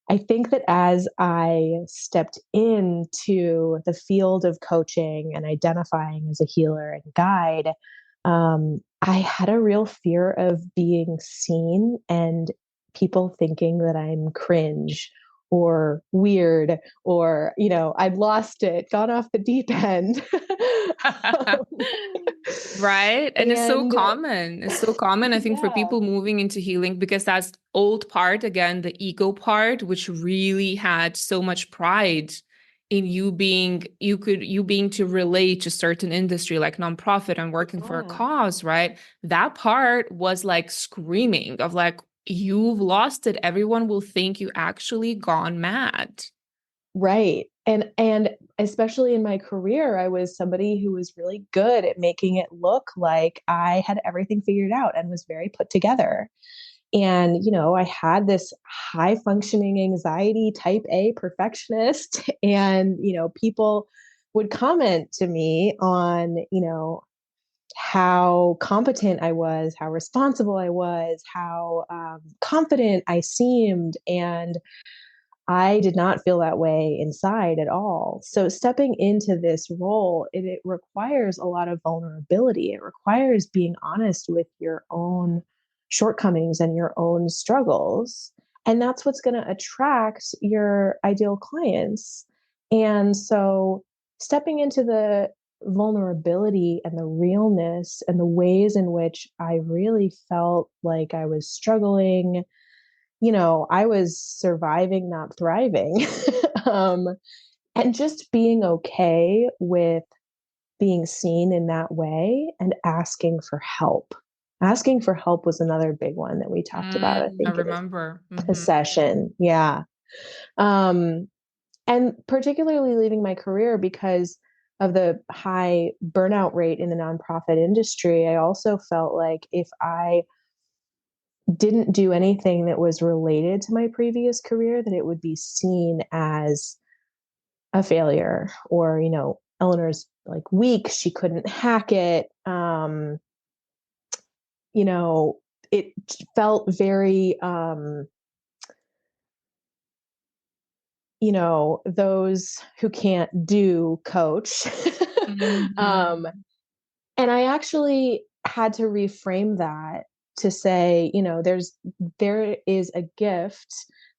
I think that as I stepped into the field of coaching and identifying as a healer and guide, I had a real fear of being seen and people thinking that I'm cringe or weird or, I'd lost it, gone off the deep end. Right. And it's so and common. It's so common, I think, for yeah, people moving into healing because that's old part, again, the ego part, which really had so much pride in you being to relate to certain industry like nonprofit and working for a yeah. cause, right? That part was like screaming of like, you've lost it. Everyone will think you actually gone mad. Right. And especially in my career, I was somebody who was really good at making it look like I had everything figured out and was very put together. And, I had this high functioning anxiety type A perfectionist and, people would comment to me on, how competent I was, how responsible I was, how confident I seemed. And I did not feel that way inside at all. So stepping into this role, it requires a lot of vulnerability. It requires being honest with your own shortcomings and your own struggles. And that's what's going to attract your ideal clients. And so stepping into the vulnerability and the realness and the ways in which I really felt like I was struggling, I was surviving, not thriving. um, and just being okay with being seen in that way and asking for help. Asking for help was another big one that we talked about, I I think, in remember. a Hmm. session. Yeah. Um, and particularly leaving my career because of the high burnout rate in the nonprofit industry, I also felt like if I didn't do anything that was related to my previous career, that it would be seen as a failure or, Eleanor's like weak, she couldn't hack it. You know, it felt very those who can't do coach. um, Mhm. and I actually had to reframe that to say, there is a gift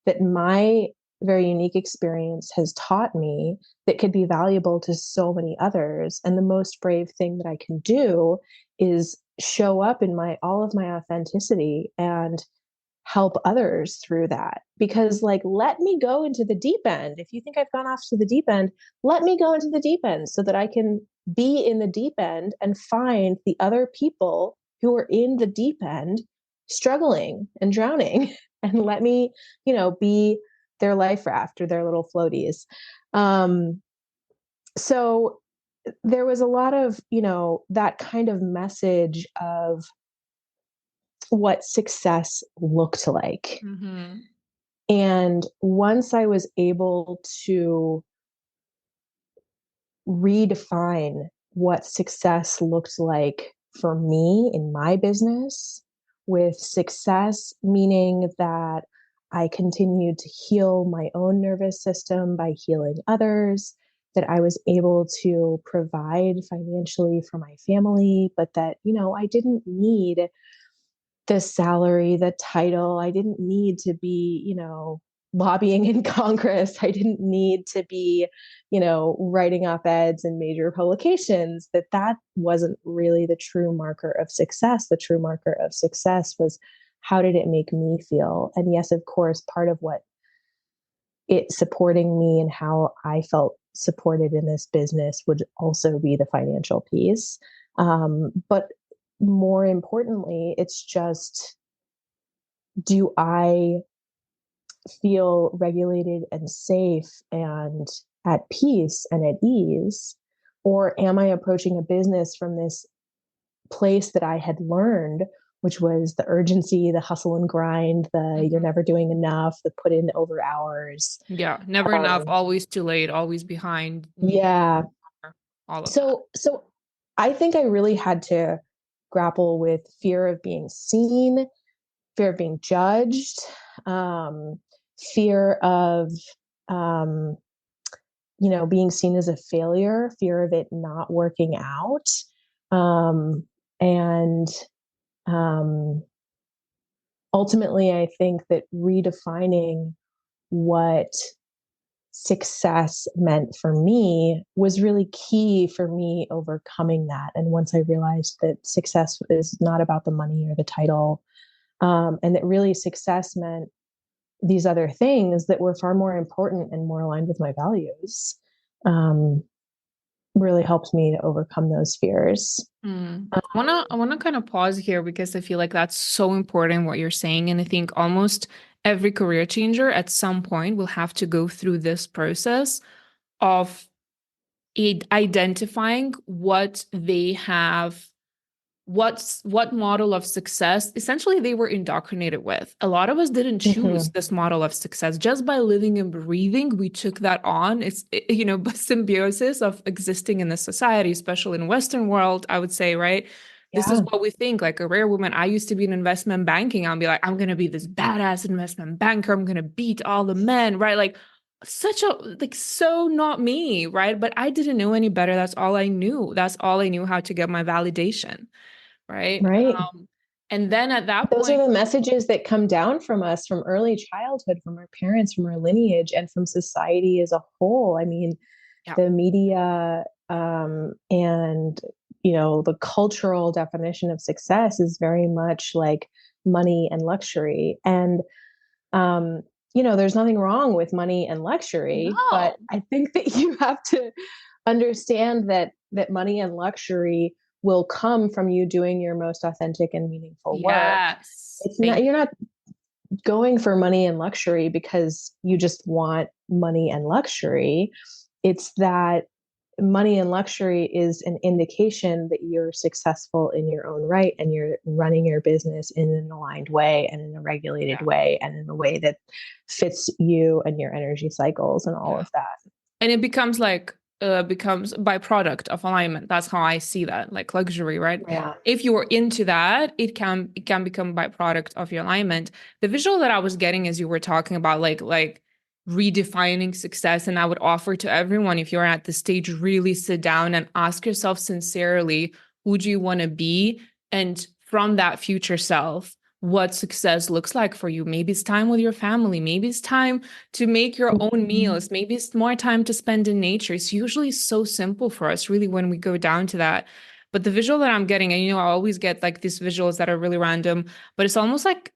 that my very unique experience has taught me that could be valuable to so many others. And the most brave thing that I can do is show up in my all of my authenticity and help others through that. Because, like, let me go into the deep end. If you think I've gone off to the deep end, let me go into the deep end so that I can be in the deep end and find the other people who are in the deep end struggling and drowning and let me, be their life raft or their little floaties. Um, so there was a lot of, that kind of message of what success looked like. Mhm. And once I was able to redefine what success looked like for me in my business, with success meaning that I continued to heal my own nervous system by healing others, that I was able to provide financially for my family, but that, I didn't need the salary, the title. I didn't need to be, lobbying in Congress. I didn't need to be, writing op-eds in major publications. That wasn't really the true marker of success. The true marker of success was, how did it make me feel? And yes, of course, part of what it supporting me and how I felt supported in this business would also be the financial piece. But more importantly, it's just, do I feel regulated and safe and at peace and at ease? Or am I approaching a business from this place that I had learned, which was the urgency, the hustle and grind, the you're Mhm. never doing enough, the put in over hours? Yeah, never enough, Um, always too late, always behind, need yeah. more, all of that. So I think I really had to grapple with fear of being seen, fear of being judged, um, fear of, um, being seen as a failure, fear of it not working out. Um, and um, ultimately, I think that redefining what success meant for me was really key for me overcoming that. And once I realized that success is not about the money or the title, and that really success meant these other things that were far more important and more aligned with my values, um, really helped me to overcome those fears. Mm. I wanna kind of pause here because I feel like that's so important what you're saying. And I think almost every career changer at some point will have to go through this process of identifying what they have, what model of success essentially they were indoctrinated with. A lot of us didn't choose Mm-hmm. this model of success just by living and breathing. We took that on. It's symbiosis of existing in the society, especially in Western world, I would say, right? This is Yeah. what we think. Like a rare woman, I used to be in investment banking. I'll be like, I'm gonna be this badass investment banker. I'm gonna beat all the men, right? Like such a like so not me, right? But I didn't know any better. That's all I knew. That's all I knew how to get my validation, right? Right. And then at that Those are point, the messages that come down from us from early childhood, from our parents, from our lineage, and from society as a whole. I mean, yeah, the media, and the cultural definition of success is very much like money and luxury. And um, there's nothing wrong with money and luxury, but no, I think that you have to understand that money and luxury will come from you doing your most authentic and meaningful work. yes, It's not thank You're not going for money and luxury because you just want money and luxury. It's that money and luxury is an indication that you're successful in your own right and you're running your business in an aligned way and in a regulated yeah, way and in a way that fits you and your energy cycles and all yeah. of that. And it becomes like becomes byproduct of alignment. That's how I see that, like luxury, right? Yeah. If you are into that, it can become byproduct of your alignment. The visual that I was getting as you were talking about, like redefining success. And I would offer to everyone, if you're at the stage, really sit down and ask yourself sincerely, who do you want to be? And from that future self, what success looks like for you. Maybe it's time with your family. Maybe it's time to make your own Mhm. meals. Maybe it's more time to spend in nature. It's usually so simple for us, really, when we go down to that. But the visual that I'm getting, and I always get like these visuals that are really random, but it's almost like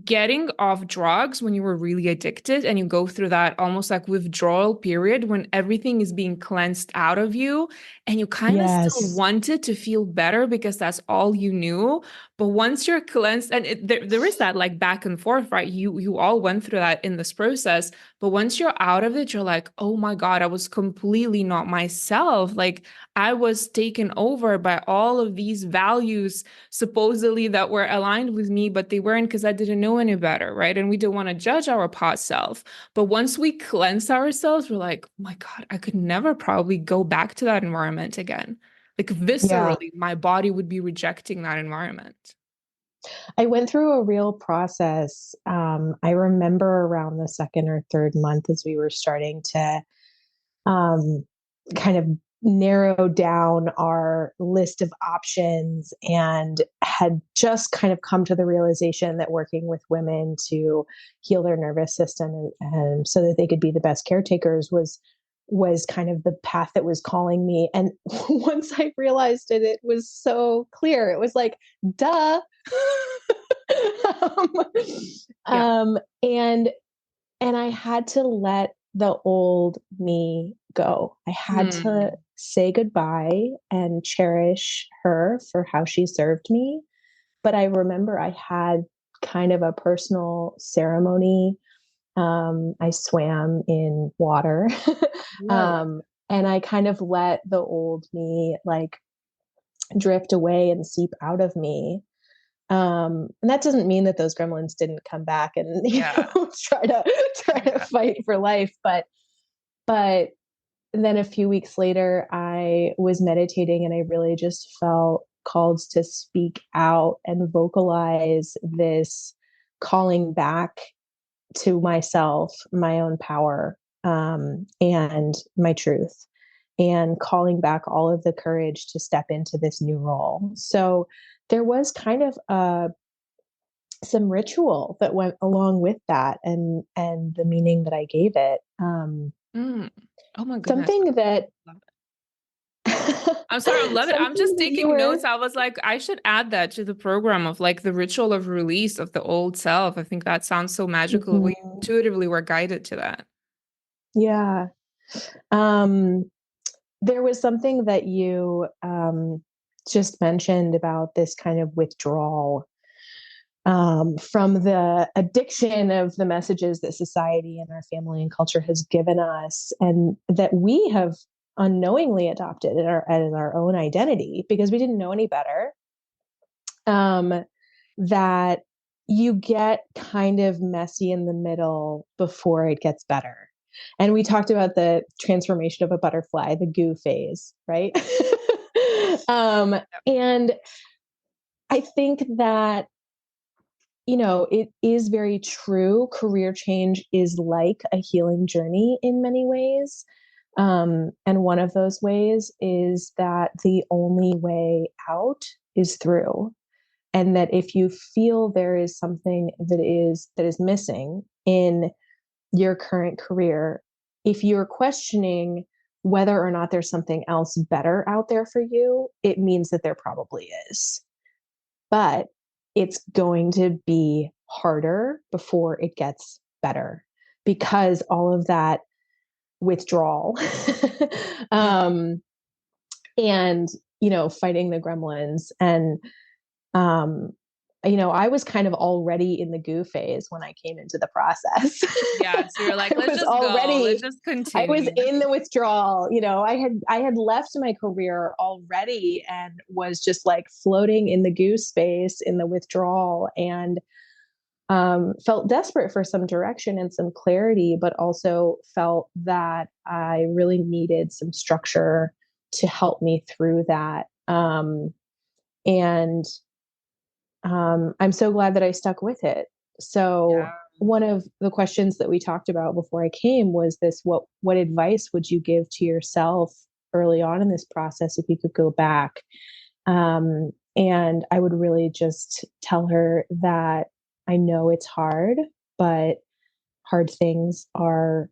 getting off drugs when you were really addicted and you go through that almost like withdrawal period when everything is being cleansed out of you and you kind of still Yes. wanted to feel better because that's all you knew. But once you're cleansed, and there is that like back and forth, right? You all went through that in this process, but once you're out of it, you're like, oh my God, I was completely not myself. Like I was taken over by all of these values supposedly that were aligned with me, but they weren't because I didn't know any better, right? And we don't want to judge our past self. But once we cleanse ourselves, we're like, oh my God, I could never probably go back to that environment again. Like Yeah. viscerally, my body would be rejecting that environment. I went through a real process. I remember around the second or third month as we were starting to um, kind of narrow down our list of options and had just kind of come to the realization that working with women to heal their nervous system and so that they could be the best caretakers was kind of the path that was calling me. And once I realized it, it was so clear. It was like, duh. um, Yeah. um, and and I had to let the old me go. I had to Hmm. say goodbye and cherish her for how she served me. But I remember I had kind of a personal ceremony. I swam in water. Whoa. um, and I kind of let the old me like drift away and seep out of me. And that doesn't mean that those gremlins didn't come back and Yeah. try to Yeah. fight for life, but then a few weeks later, I was meditating and I really just felt called to speak out and vocalize this calling back to myself, my own power, and my truth, and calling back all of the courage to step into this new role. So there was kind of some ritual that went along with that, and the meaning that I gave it. Mm. Oh my goodness. Something that Love it. I'm sorry, I love it. I'm something just that you taking were notes. I was like, I should add that to the program of like the ritual of release of the old self. I think that sounds so magical. We mhm, intuitively were guided to that. yeah. Um, there was something that you just mentioned about this kind of withdrawal from the addiction of the messages that society and our family and culture has given us, and that we have unknowingly adopted as our own identity because we didn't know any better. Um, that you get kind of messy in the middle before it gets better. And we talked about the transformation of a butterfly, the goo phase, right? um, and I think that, it is very true. Career change is like a healing journey in many ways. And one of those ways is that the only way out is through, and that if you feel there is something that is missing in your current career, if you're questioning whether or not there's something else better out there for you, it means that there probably is, but it's going to be harder before it gets better because all of that withdrawal Mm. um and fighting the gremlins. And um, I was kind of already in the goo phase when I came into the process. Yeah. So you're like, I let's was just go. Let's already, just I was continue. in the withdrawal. I had left my career already and was just like floating in the goo space in the withdrawal, and felt desperate for some direction and some clarity, but also felt that I really needed some structure to help me through that. And I'm so glad that I stuck with it. So, Yeah. one of the questions that we talked about before I came was this, what advice would you give to yourself early on in this process if you could go back? And I would really just tell her that I know it's hard, but hard things are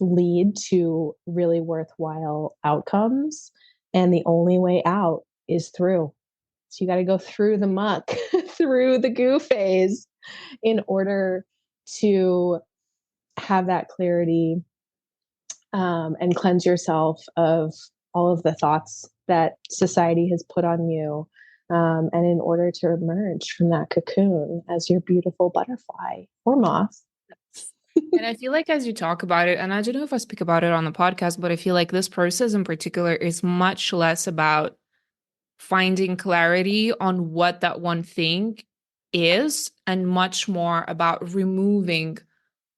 lead to really worthwhile outcomes. And the only way out is through. So you got to go through the muck, through the goo phase in order to have that clarity, and cleanse yourself of all of the thoughts that society has put on you. And in order to emerge from that cocoon as your beautiful butterfly or moth. And I feel like as you talk about it, and I don't know if I speak about it on the podcast, but I feel like this process in particular is much less about finding clarity on what that one thing is and much more about removing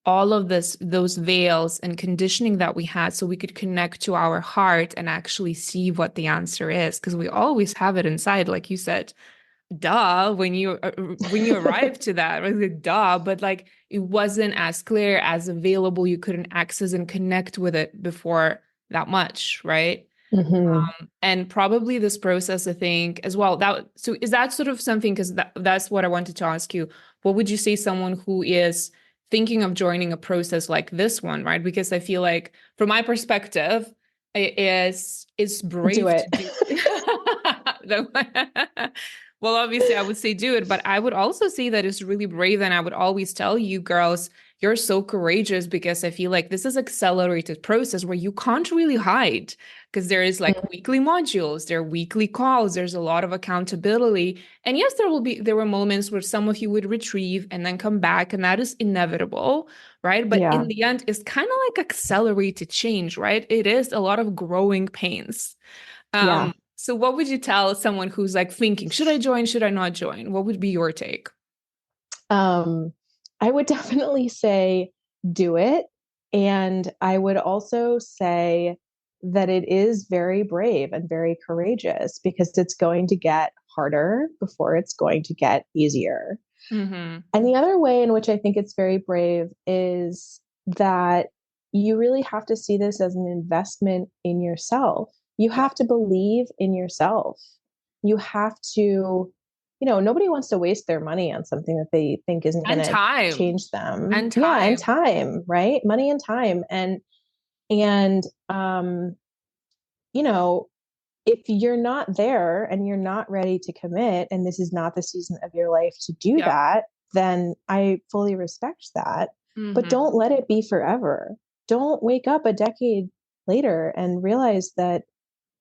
all of those veils and conditioning that we had so we could connect to our heart and actually see what the answer is, because we always have it inside, like you said. Duh, when you arrive to that, right? Like, duh, but like it wasn't as clear, as available. You couldn't access and connect with it before that much, right? Mm-hmm. And probably this process, I think, as well. So is that sort of something? Because that's what I wanted to ask you. What would you say someone who is thinking of joining a process like this one, right? Because I feel like, from my perspective, it's Do brave it. to do. Well, obviously, I would say do it, but I would also say that it's really brave. And I would always tell you, girls, you're so courageous, because I feel like this is accelerated process where you can't really hide, because there is like weekly modules, there are weekly calls, there's a lot of accountability. And yes, there were moments where some of you would retrieve and then come back, and that is inevitable, right? But Yeah. in the end, it's kind of like accelerated change, right? It is a lot of growing pains. Yeah. So what would you tell someone who's like thinking, should I join? Should I not join? What would be your take? Um, I would definitely say do it. And I would also say that it is very brave and very courageous, because it's going to get harder before it's going to get easier. Mm-hmm. And the other way in which I think it's very brave is that you really have to see this as an investment in yourself. You Yeah. have to believe in yourself. You have to, nobody wants to waste their money on something that they think isn't going And to time. change them. And Yeah, and time. time, right? Money and time. And you know, if you're not there and you're not ready to commit, and this is not the season of your life to do Yeah. that, then I fully respect that. But Mm-hmm. don't let it be forever. Don't wake up a decade later and realize that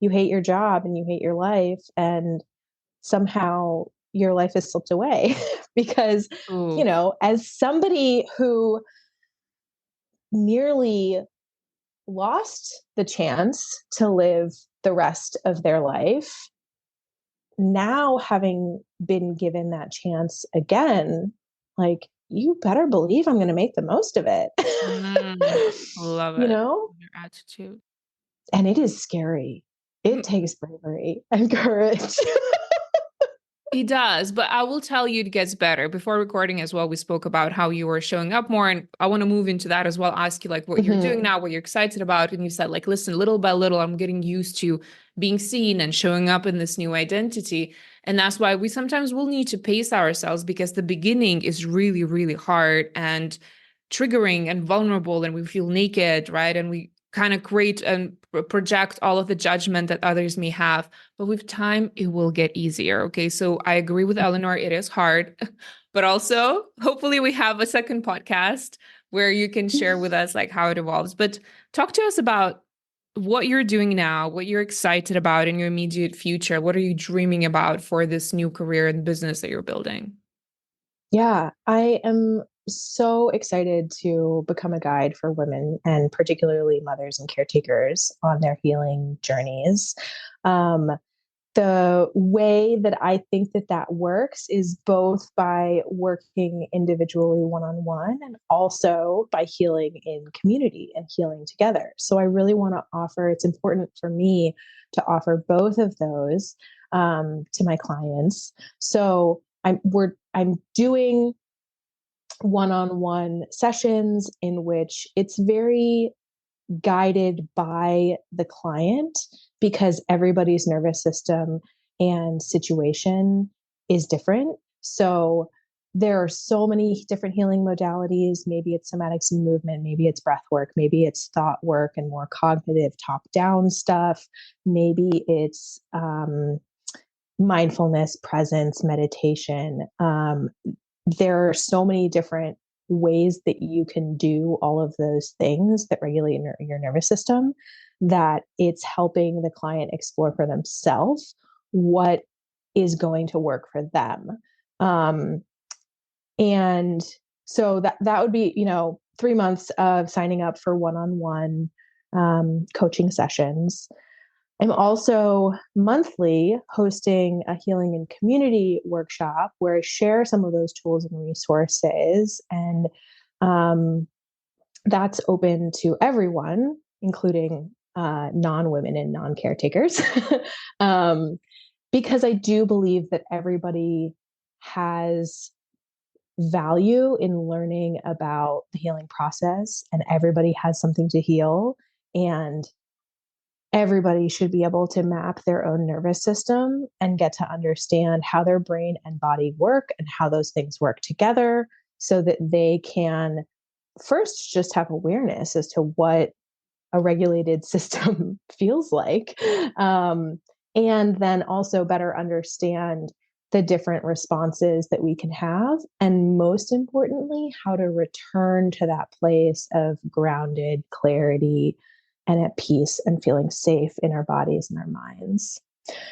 you hate your job and you hate your life, and somehow your life has slipped away. Because, Ooh. as somebody who nearly lost the chance to live the rest of their life, now having been given that chance again, like, you better believe I'm going to make the most of it. Mm, love you it. know, Your attitude. and it is scary. It takes bravery and courage. It does, but I will tell you it gets better. Before recording as well, we spoke about how you were showing up more, and I want to move into that as well. Ask you like what you're doing Mhm. now, what you're excited about, and you said like, listen, little by little, I'm getting used to being seen and showing up in this new identity, and that's why we sometimes will need to pace ourselves, because the beginning is really, really hard and triggering and vulnerable, and we feel naked, right? And we kind of create and project all of the judgment that others may have. But with time, it will get easier. Okay. So I agree with Eleanor. It is hard, but also hopefully we have a second podcast where you can share with us like how it evolves. But talk to us about what you're doing now, what you're excited about in your immediate future. What are you dreaming about for this new career and business that you're building? Yeah, I am so excited to become a guide for women, and particularly mothers and caretakers, on their healing journeys. Um, the way that I think that that works is both by working individually one on one, and also by healing in community and healing together. So I really want to offer, it's important for me to offer both of those, to my clients. So I'm doing one-on-one sessions in which it's very guided by the client because everybody's nervous system and situation is different. So there are so many different healing modalities. Maybe it's somatics and movement, maybe it's breath work, maybe it's thought work and more cognitive top down stuff. Maybe it's mindfulness, presence, meditation. There are so many different ways that you can do all of those things that regulate your nervous system, that it's helping the client explore for themselves what is going to work for them. Um, and so that would be, 3 months of signing up for one-on-one coaching sessions. I'm also monthly hosting a healing and community workshop where I share some of those tools and resources. And that's open to everyone, including non-women and non-caretakers, because I do believe that everybody has value in learning about the healing process, and everybody has something to heal. And everybody should be able to map their own nervous system and get to understand how their brain and body work and how those things work together so that they can first just have awareness as to what a regulated system feels like. And then also better understand the different responses that we can have. And most importantly, how to return to that place of grounded clarity and at peace and feeling safe in our bodies and our minds.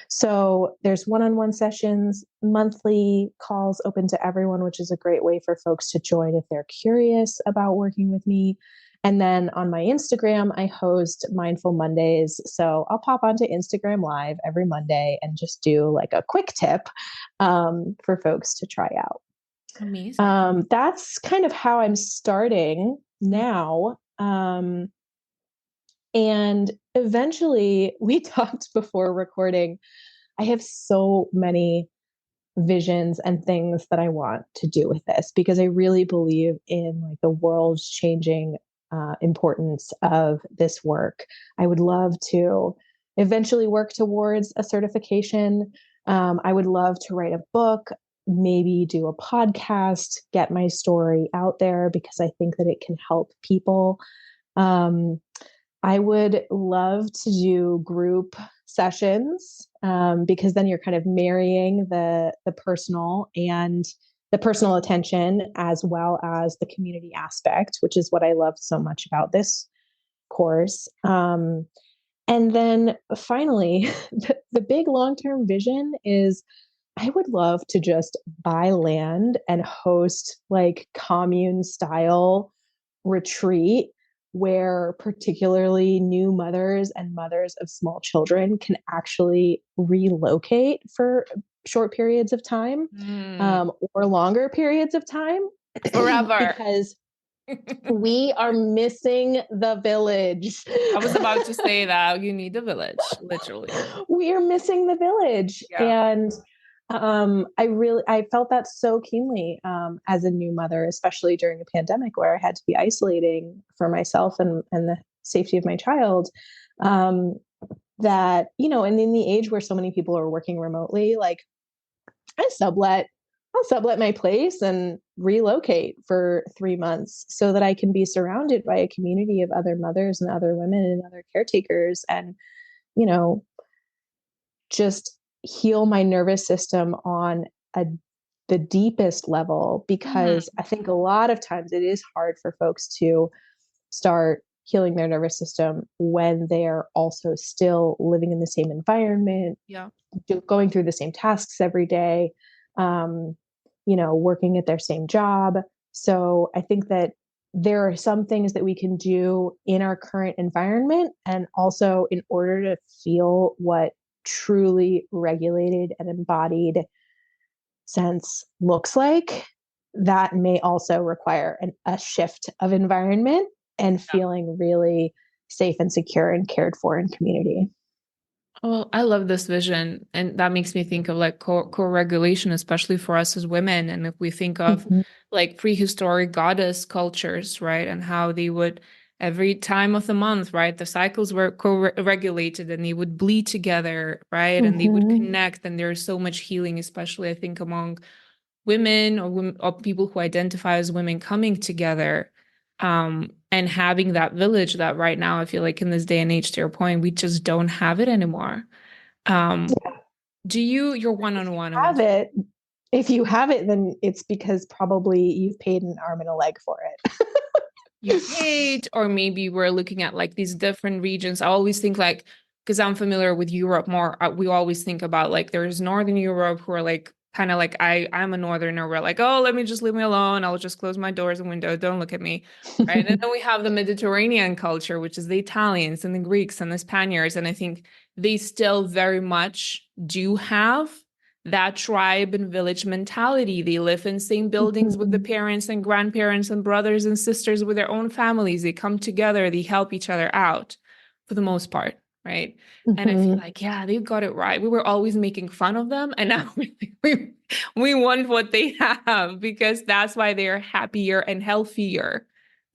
So there's one-on-one sessions, monthly calls open to everyone, which is a great way for folks to join if they're curious about working with me. And then on my Instagram, I host Mindful Mondays. So I'll pop onto Instagram Live every Monday and just do like a quick tip for folks to try out. Amazing. That's kind of how I'm starting now. And eventually, we talked before recording, I have so many visions and things that I want to do with this because I really believe in like the world's changing importance of this work. I would love to eventually work towards a certification. I would love to write a book, maybe do a podcast, get my story out there because I think that it can help people. I would love to do group sessions because then you're kind of marrying the personal and the personal attention as well as the community aspect, which is what I love so much about this course. And then finally, the big long-term vision is I would love to just buy land and host like commune style retreat where particularly new mothers and mothers of small children can actually relocate for short periods of time or longer periods of time Forever. because we are missing the village. I was about to say that you need the village, literally. We are missing the village. Yeah. And I felt that so keenly as a new mother, especially during a pandemic where I had to be isolating for myself and the safety of my child. That, and in the age where so many people are working remotely, like I'll sublet my place and relocate for 3 months so that I can be surrounded by a community of other mothers and other women and other caretakers and, just heal my nervous system on the deepest level, because I think a lot of times it is hard for folks to start healing their nervous system when they're also still living in the same environment, going through the same tasks every day, working at their same job. So I think that there are some things that we can do in our current environment and also in order to feel what truly regulated and embodied sense looks like, that may also require a shift of environment and feeling really safe and secure and cared for in community. Well, I love this vision. And that makes me think of like co-regulation, especially for us as women. And if we think of Mhm. like prehistoric goddess cultures, right? And how they would, every time of the month, right? The cycles were co-regulated and they would bleed together, right? And they would Mhm. connect. And there's so much healing, especially I think among women or people who identify as women coming together and having that village that right now I feel like in this day and age, to your point, we just don't have it anymore. Um, do you, you're one-on-one, I'm Have it. If you have it, then it's because probably you've paid an arm and a leg for it. you paid, or maybe we're looking at like these different regions. I always think like, because I'm familiar with Europe more, we always think about like there's Northern Europe who are like kind of like I'm a Northerner. We're like, oh, let me just leave me alone. I'll just close my doors and windows. Don't look at me. Right. And then we have the Mediterranean culture, which is the Italians and the Greeks and the Spaniards. And I think they still very much do have that tribe and village mentality. They live in same buildings with the Mhm. parents and grandparents and brothers and sisters with their own families. They come together, they help each other out for the most part, right? And I feel Mhm. like, yeah, they got it right. We were always making fun of them, and now we want what they have because that's why they're happier and healthier,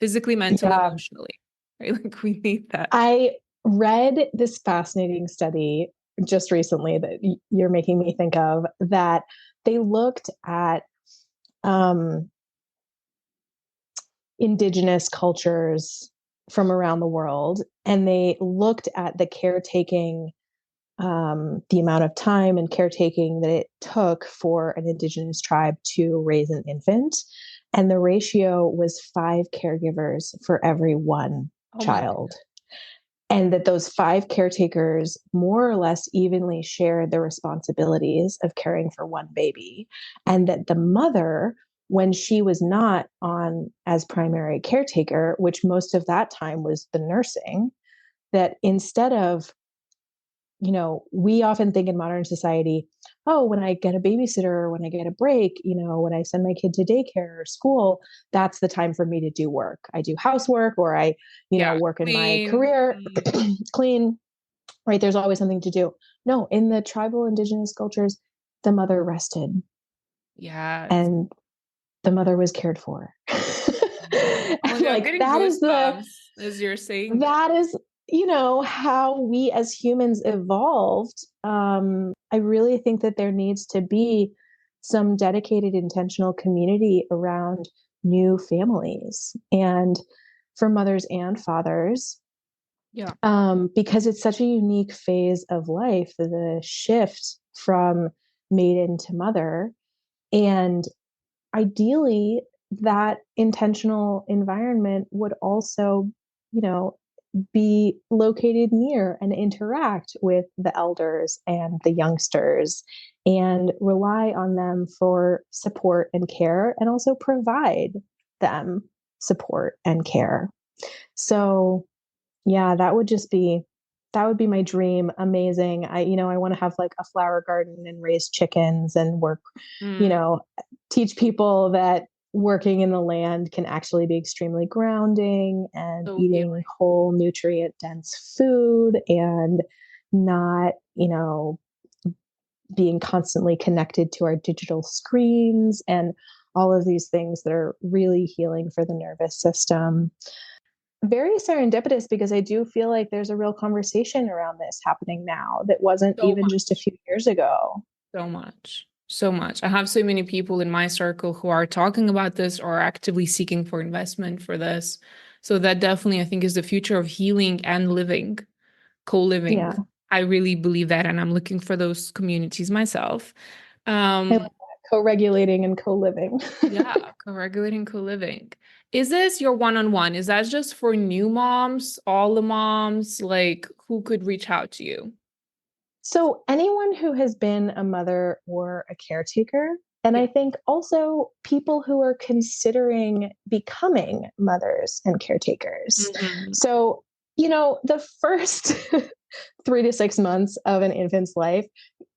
physically, mentally, Yeah. emotionally. Right? Like we need that. I read this fascinating study just recently that you're making me think of that they looked at um, indigenous cultures from around the world and they looked at the caretaking, the amount of time and caretaking that it took for an indigenous tribe to raise an infant. And the ratio was 5 caregivers for every one Oh my child. And that those 5 caretakers more or less evenly shared the responsibilities of caring for one baby. And that the mother, when she was not on as primary caretaker, which most of that time was the nursing, that instead of, we often think in modern society, oh, when I get a babysitter or when I get a break, when I send my kid to daycare or school, that's the time for me to do work. I do housework or I, Yeah, work in my clean. career, clean, right? There's always something to do. No, in the tribal indigenous cultures, the mother rested Yes. and the mother was cared for. Oh my God, I'm Like getting that is the goosebumps as you're saying this. that is how we as humans evolved. I really think that there needs to be some dedicated intentional community around new families and for mothers and fathers, Yeah. because it's such a unique phase of life, the shift from maiden to mother. And ideally, that intentional environment would also, you know, be located near and interact with the elders and the youngsters and rely on them for support and care and also provide them support and care. So, yeah, that would be my dream. Amazing. I want to have like a flower garden and raise chickens and work, you Mm, know, teach people that working in the land can actually be extremely grounding and so eating healing. whole nutrient dense food and not, being constantly connected to our digital screens and all of these things that are really healing for the nervous system. Very serendipitous because I do feel like there's a real conversation around this happening now that wasn't So even just a much. few years ago. So much. So much. I have so many people in my circle who are talking about this or actively seeking for investment for this. So that definitely, I think, is the future of healing and living, co-living. Yeah. I really believe that, and I'm looking for those communities myself. I like Um, that. Co-regulating and co-living. yeah, co-regulating, co-living. Is this your one-on-one? Is that just for new moms, all the moms? Like, who could reach out to you? So anyone who has been a mother or a caretaker, and Yeah. I think also people who are considering becoming mothers and caretakers. Mhm. So, the first 3 to 6 months of an infant's life,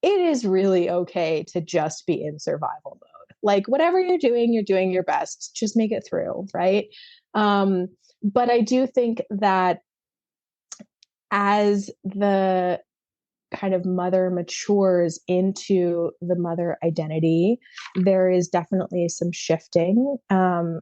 it is really okay to just be in survival mode. Like whatever you're doing your best. Just make it through, right? Um, but I do think that as the kind of mother matures into the mother identity, there is definitely some shifting.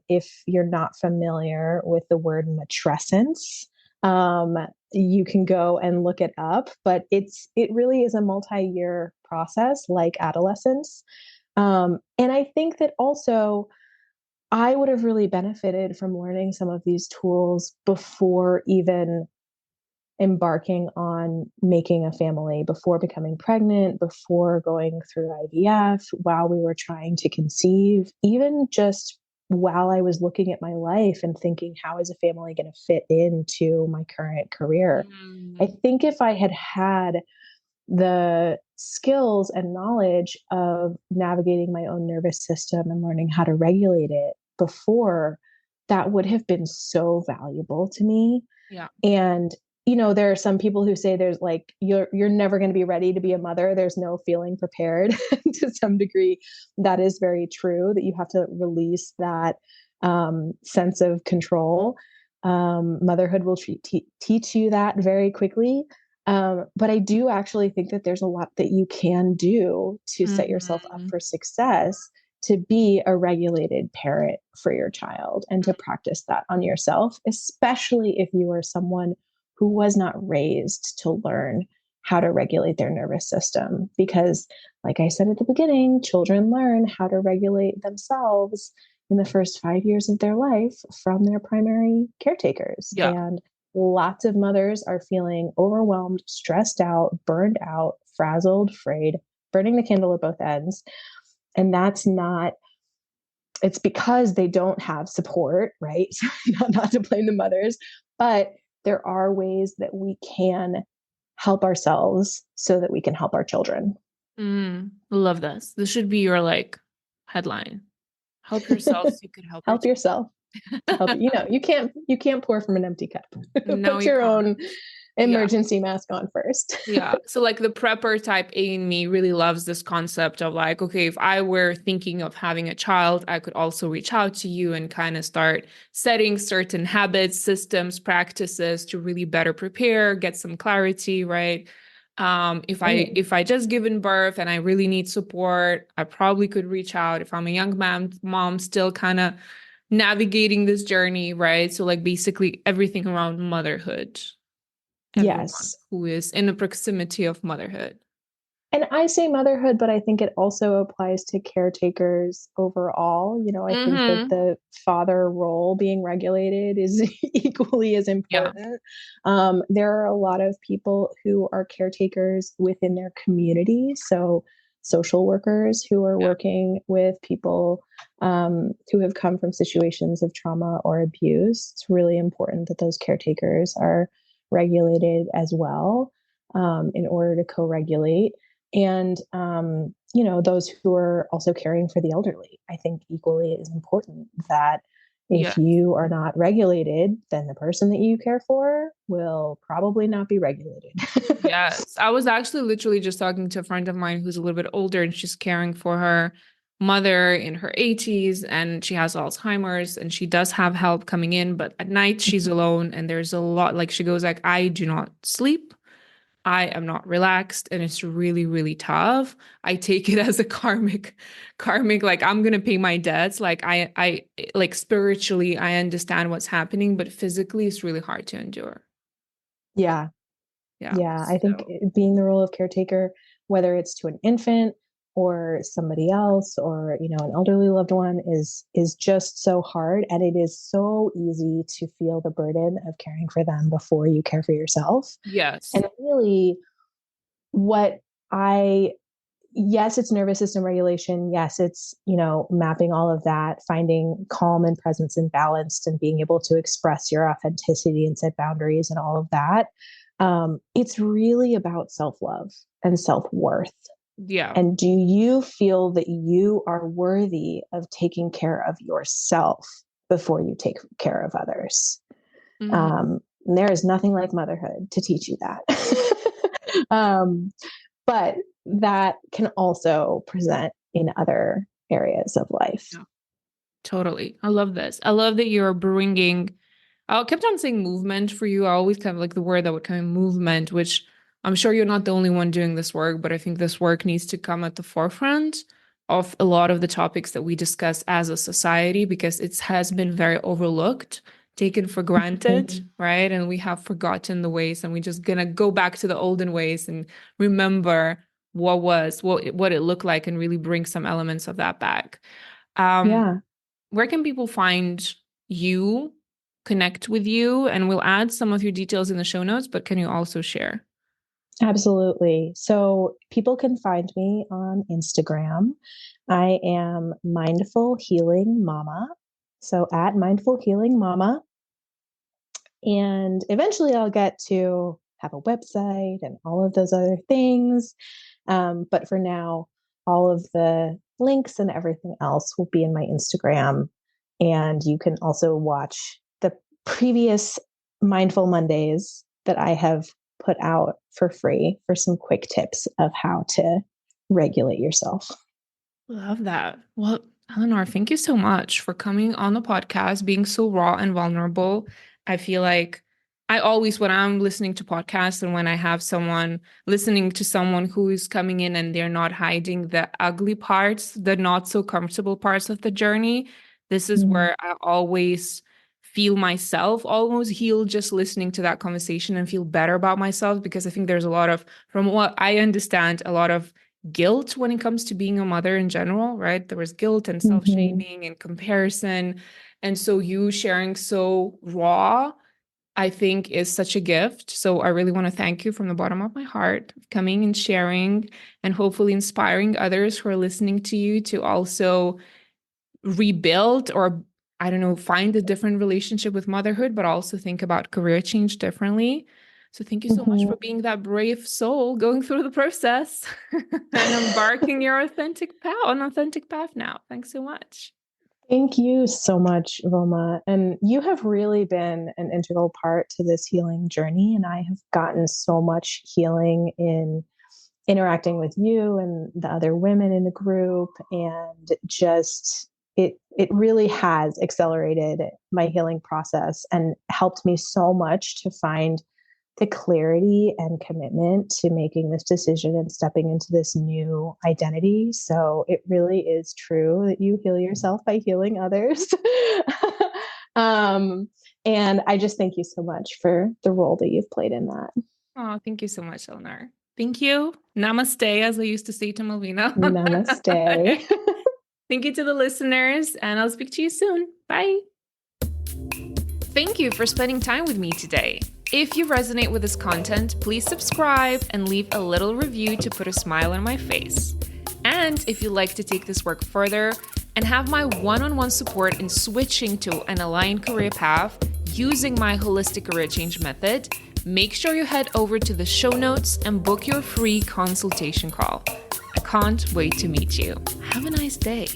If you're not familiar with the word matrescence, um, you can go and look it up, but it really is a multi-year process like adolescence. And I think that also I would have really benefited from learning some of these tools before even embarking on making a family, before becoming pregnant, before going through IVF, while we were trying to conceive, even just while I was looking at my life and thinking, how is a family going to fit into my current career? I Mm, think if I had had the skills and knowledge of navigating my own nervous system and learning how to regulate it before, that would have been so valuable to me. yeah. And there are some people who say there's like you're never going to be ready to be a mother. There's no feeling prepared. To some degree, that is very true, that you have to release that sense of control. Motherhood will teach you that very quickly. But I do actually think that there's a lot that you can do to set yourself up Mhm. for success, to be a regulated parent for your child and to practice that on yourself, especially if you are someone who was not raised to learn how to regulate their nervous system. Because, like I said at the beginning, children learn how to regulate themselves in the first 5 years of their life from their primary caretakers. Yeah. And lots of mothers are feeling overwhelmed, stressed out, burned out, frazzled, frayed, burning the candle at both ends. And that's not, it's because they don't have support, right? So not to blame the mothers, but there are ways that we can help ourselves so that we can help our children. Love this. This should be your like headline. Help yourself so you could help your Help yourself to help you. You can't pour from an empty cup. No, Put you your can't. own Yeah. emergency mask on first. Yeah. So like the prepper type A in me really loves this concept of like, okay, if I were thinking of having a child, I could also reach out to you and kind of start setting certain habits, systems, practices to really better prepare, get some clarity, right? Right. If I just given birth and I really need support, I probably could reach out if I'm a young mom still kind of navigating this journey, right? So like basically everything around motherhood, everyone Yes. who is in the proximity of motherhood. And I say motherhood, but I think it also applies to caretakers overall. I think that Mm-hmm. the father role being regulated is equally as Yeah. important. There are a lot of people who are caretakers within their community. So, social workers who are Yeah. working with people who have come from situations of trauma or abuse. It's really important that those caretakers are regulated as well, in order to co regulate. And those who are also caring for the elderly, I think equally is important, that if Yeah. you are not regulated, then the person that you care for will probably not be regulated. Yes. I was actually literally just talking to a friend of mine who's a little bit older and she's caring for her mother in her 80s and she has Alzheimer's and she does have help coming in, but at night she's alone and there's a lot like she goes like, I do not sleep. I am not relaxed and it's really, really tough. I take it as a karmic, like I'm gonna pay my debts. Like I like spiritually, I understand what's happening, but physically it's really hard to endure. Yeah. Yeah. Yeah, I think So being the role of caretaker, whether it's to an infant or somebody else, or an elderly loved one, is just so hard, and it is so easy to feel the burden of caring for them before you care for yourself. yes. And really, what I yes, it's nervous system regulation. Yes, it's, mapping all of that, finding calm and presence and balanced and being able to express your authenticity and set boundaries and all of that. It's really about self love and self worth. Yeah. And do you feel that you are worthy of taking care of yourself before you take care of others? Hmm. And there is nothing like motherhood to teach you that. But that can also present in other areas of life. Yeah. Totally. I love this. I love that you're bringing, I kept on saying movement for you. I always kind of like the word that would come in movement, which I'm sure you're not the only one doing this work, but I think this work needs to come at the forefront of a lot of the topics that we discuss as a society because it has been very overlooked, taken for granted, right? And we have forgotten the ways, and we're just gonna go back to the olden ways and remember what it looked like and really bring some elements of that back. Yeah, Where can people find you, connect with you? And we'll add some of your details in the show notes, but can you also share? absolutely. So people can find me on Instagram. I am Mindful Healing Mama. So at Mindful Healing Mama. And eventually I'll get to have a website and all of those other things. But for now, all of the links and everything else will be in my Instagram. And you can also watch the previous Mindful Mondays that I have put out for free for some quick tips of how to regulate yourself. Love that. Well, Eleanor, thank you so much for coming on the podcast, being so raw and vulnerable. I feel like I always, when I'm listening to podcasts and when I have someone listening to someone who is coming in and they're not hiding the ugly parts, the not so comfortable parts of the journey, this is where I always feel myself almost heal just listening to that conversation and feel better about myself because I think there's a lot of, from what I understand, a lot of guilt when it comes to being a mother in general, right? There was guilt and self-shaming and comparison. And so you sharing so raw, I think is such a gift. So I really want to thank you from the bottom of my heart for coming and sharing and hopefully inspiring others who are listening to you to also rebuild or I don't know, find a different relationship with motherhood, but also think about career change differently. So thank you so much for being that brave soul going through the process and embarking your authentic path now. Thanks so much. Thank you so much, Roma. And you have really been an integral part to this healing journey. And I have gotten so much healing in interacting with you and the other women in the group. And just it really has accelerated my healing process and helped me so much to find the clarity and commitment to making this decision and stepping into this new identity. So it really is true that you heal yourself by healing others. And I just thank you so much for the role that you've played in that. Oh, thank you so much, Eleanor. Thank you. Namaste, as I used to say to Malvina. Namaste. Thank you to the listeners, and I'll speak to you soon. Bye. Thank you for spending time with me today. If you resonate with this content, please subscribe and leave a little review to put a smile on my face. And if you'd like to take this work further and have my one-on-one support in switching to an aligned career path using my holistic career change method, make sure you head over to the show notes and book your free consultation call. I can't wait to meet you. Have a nice day.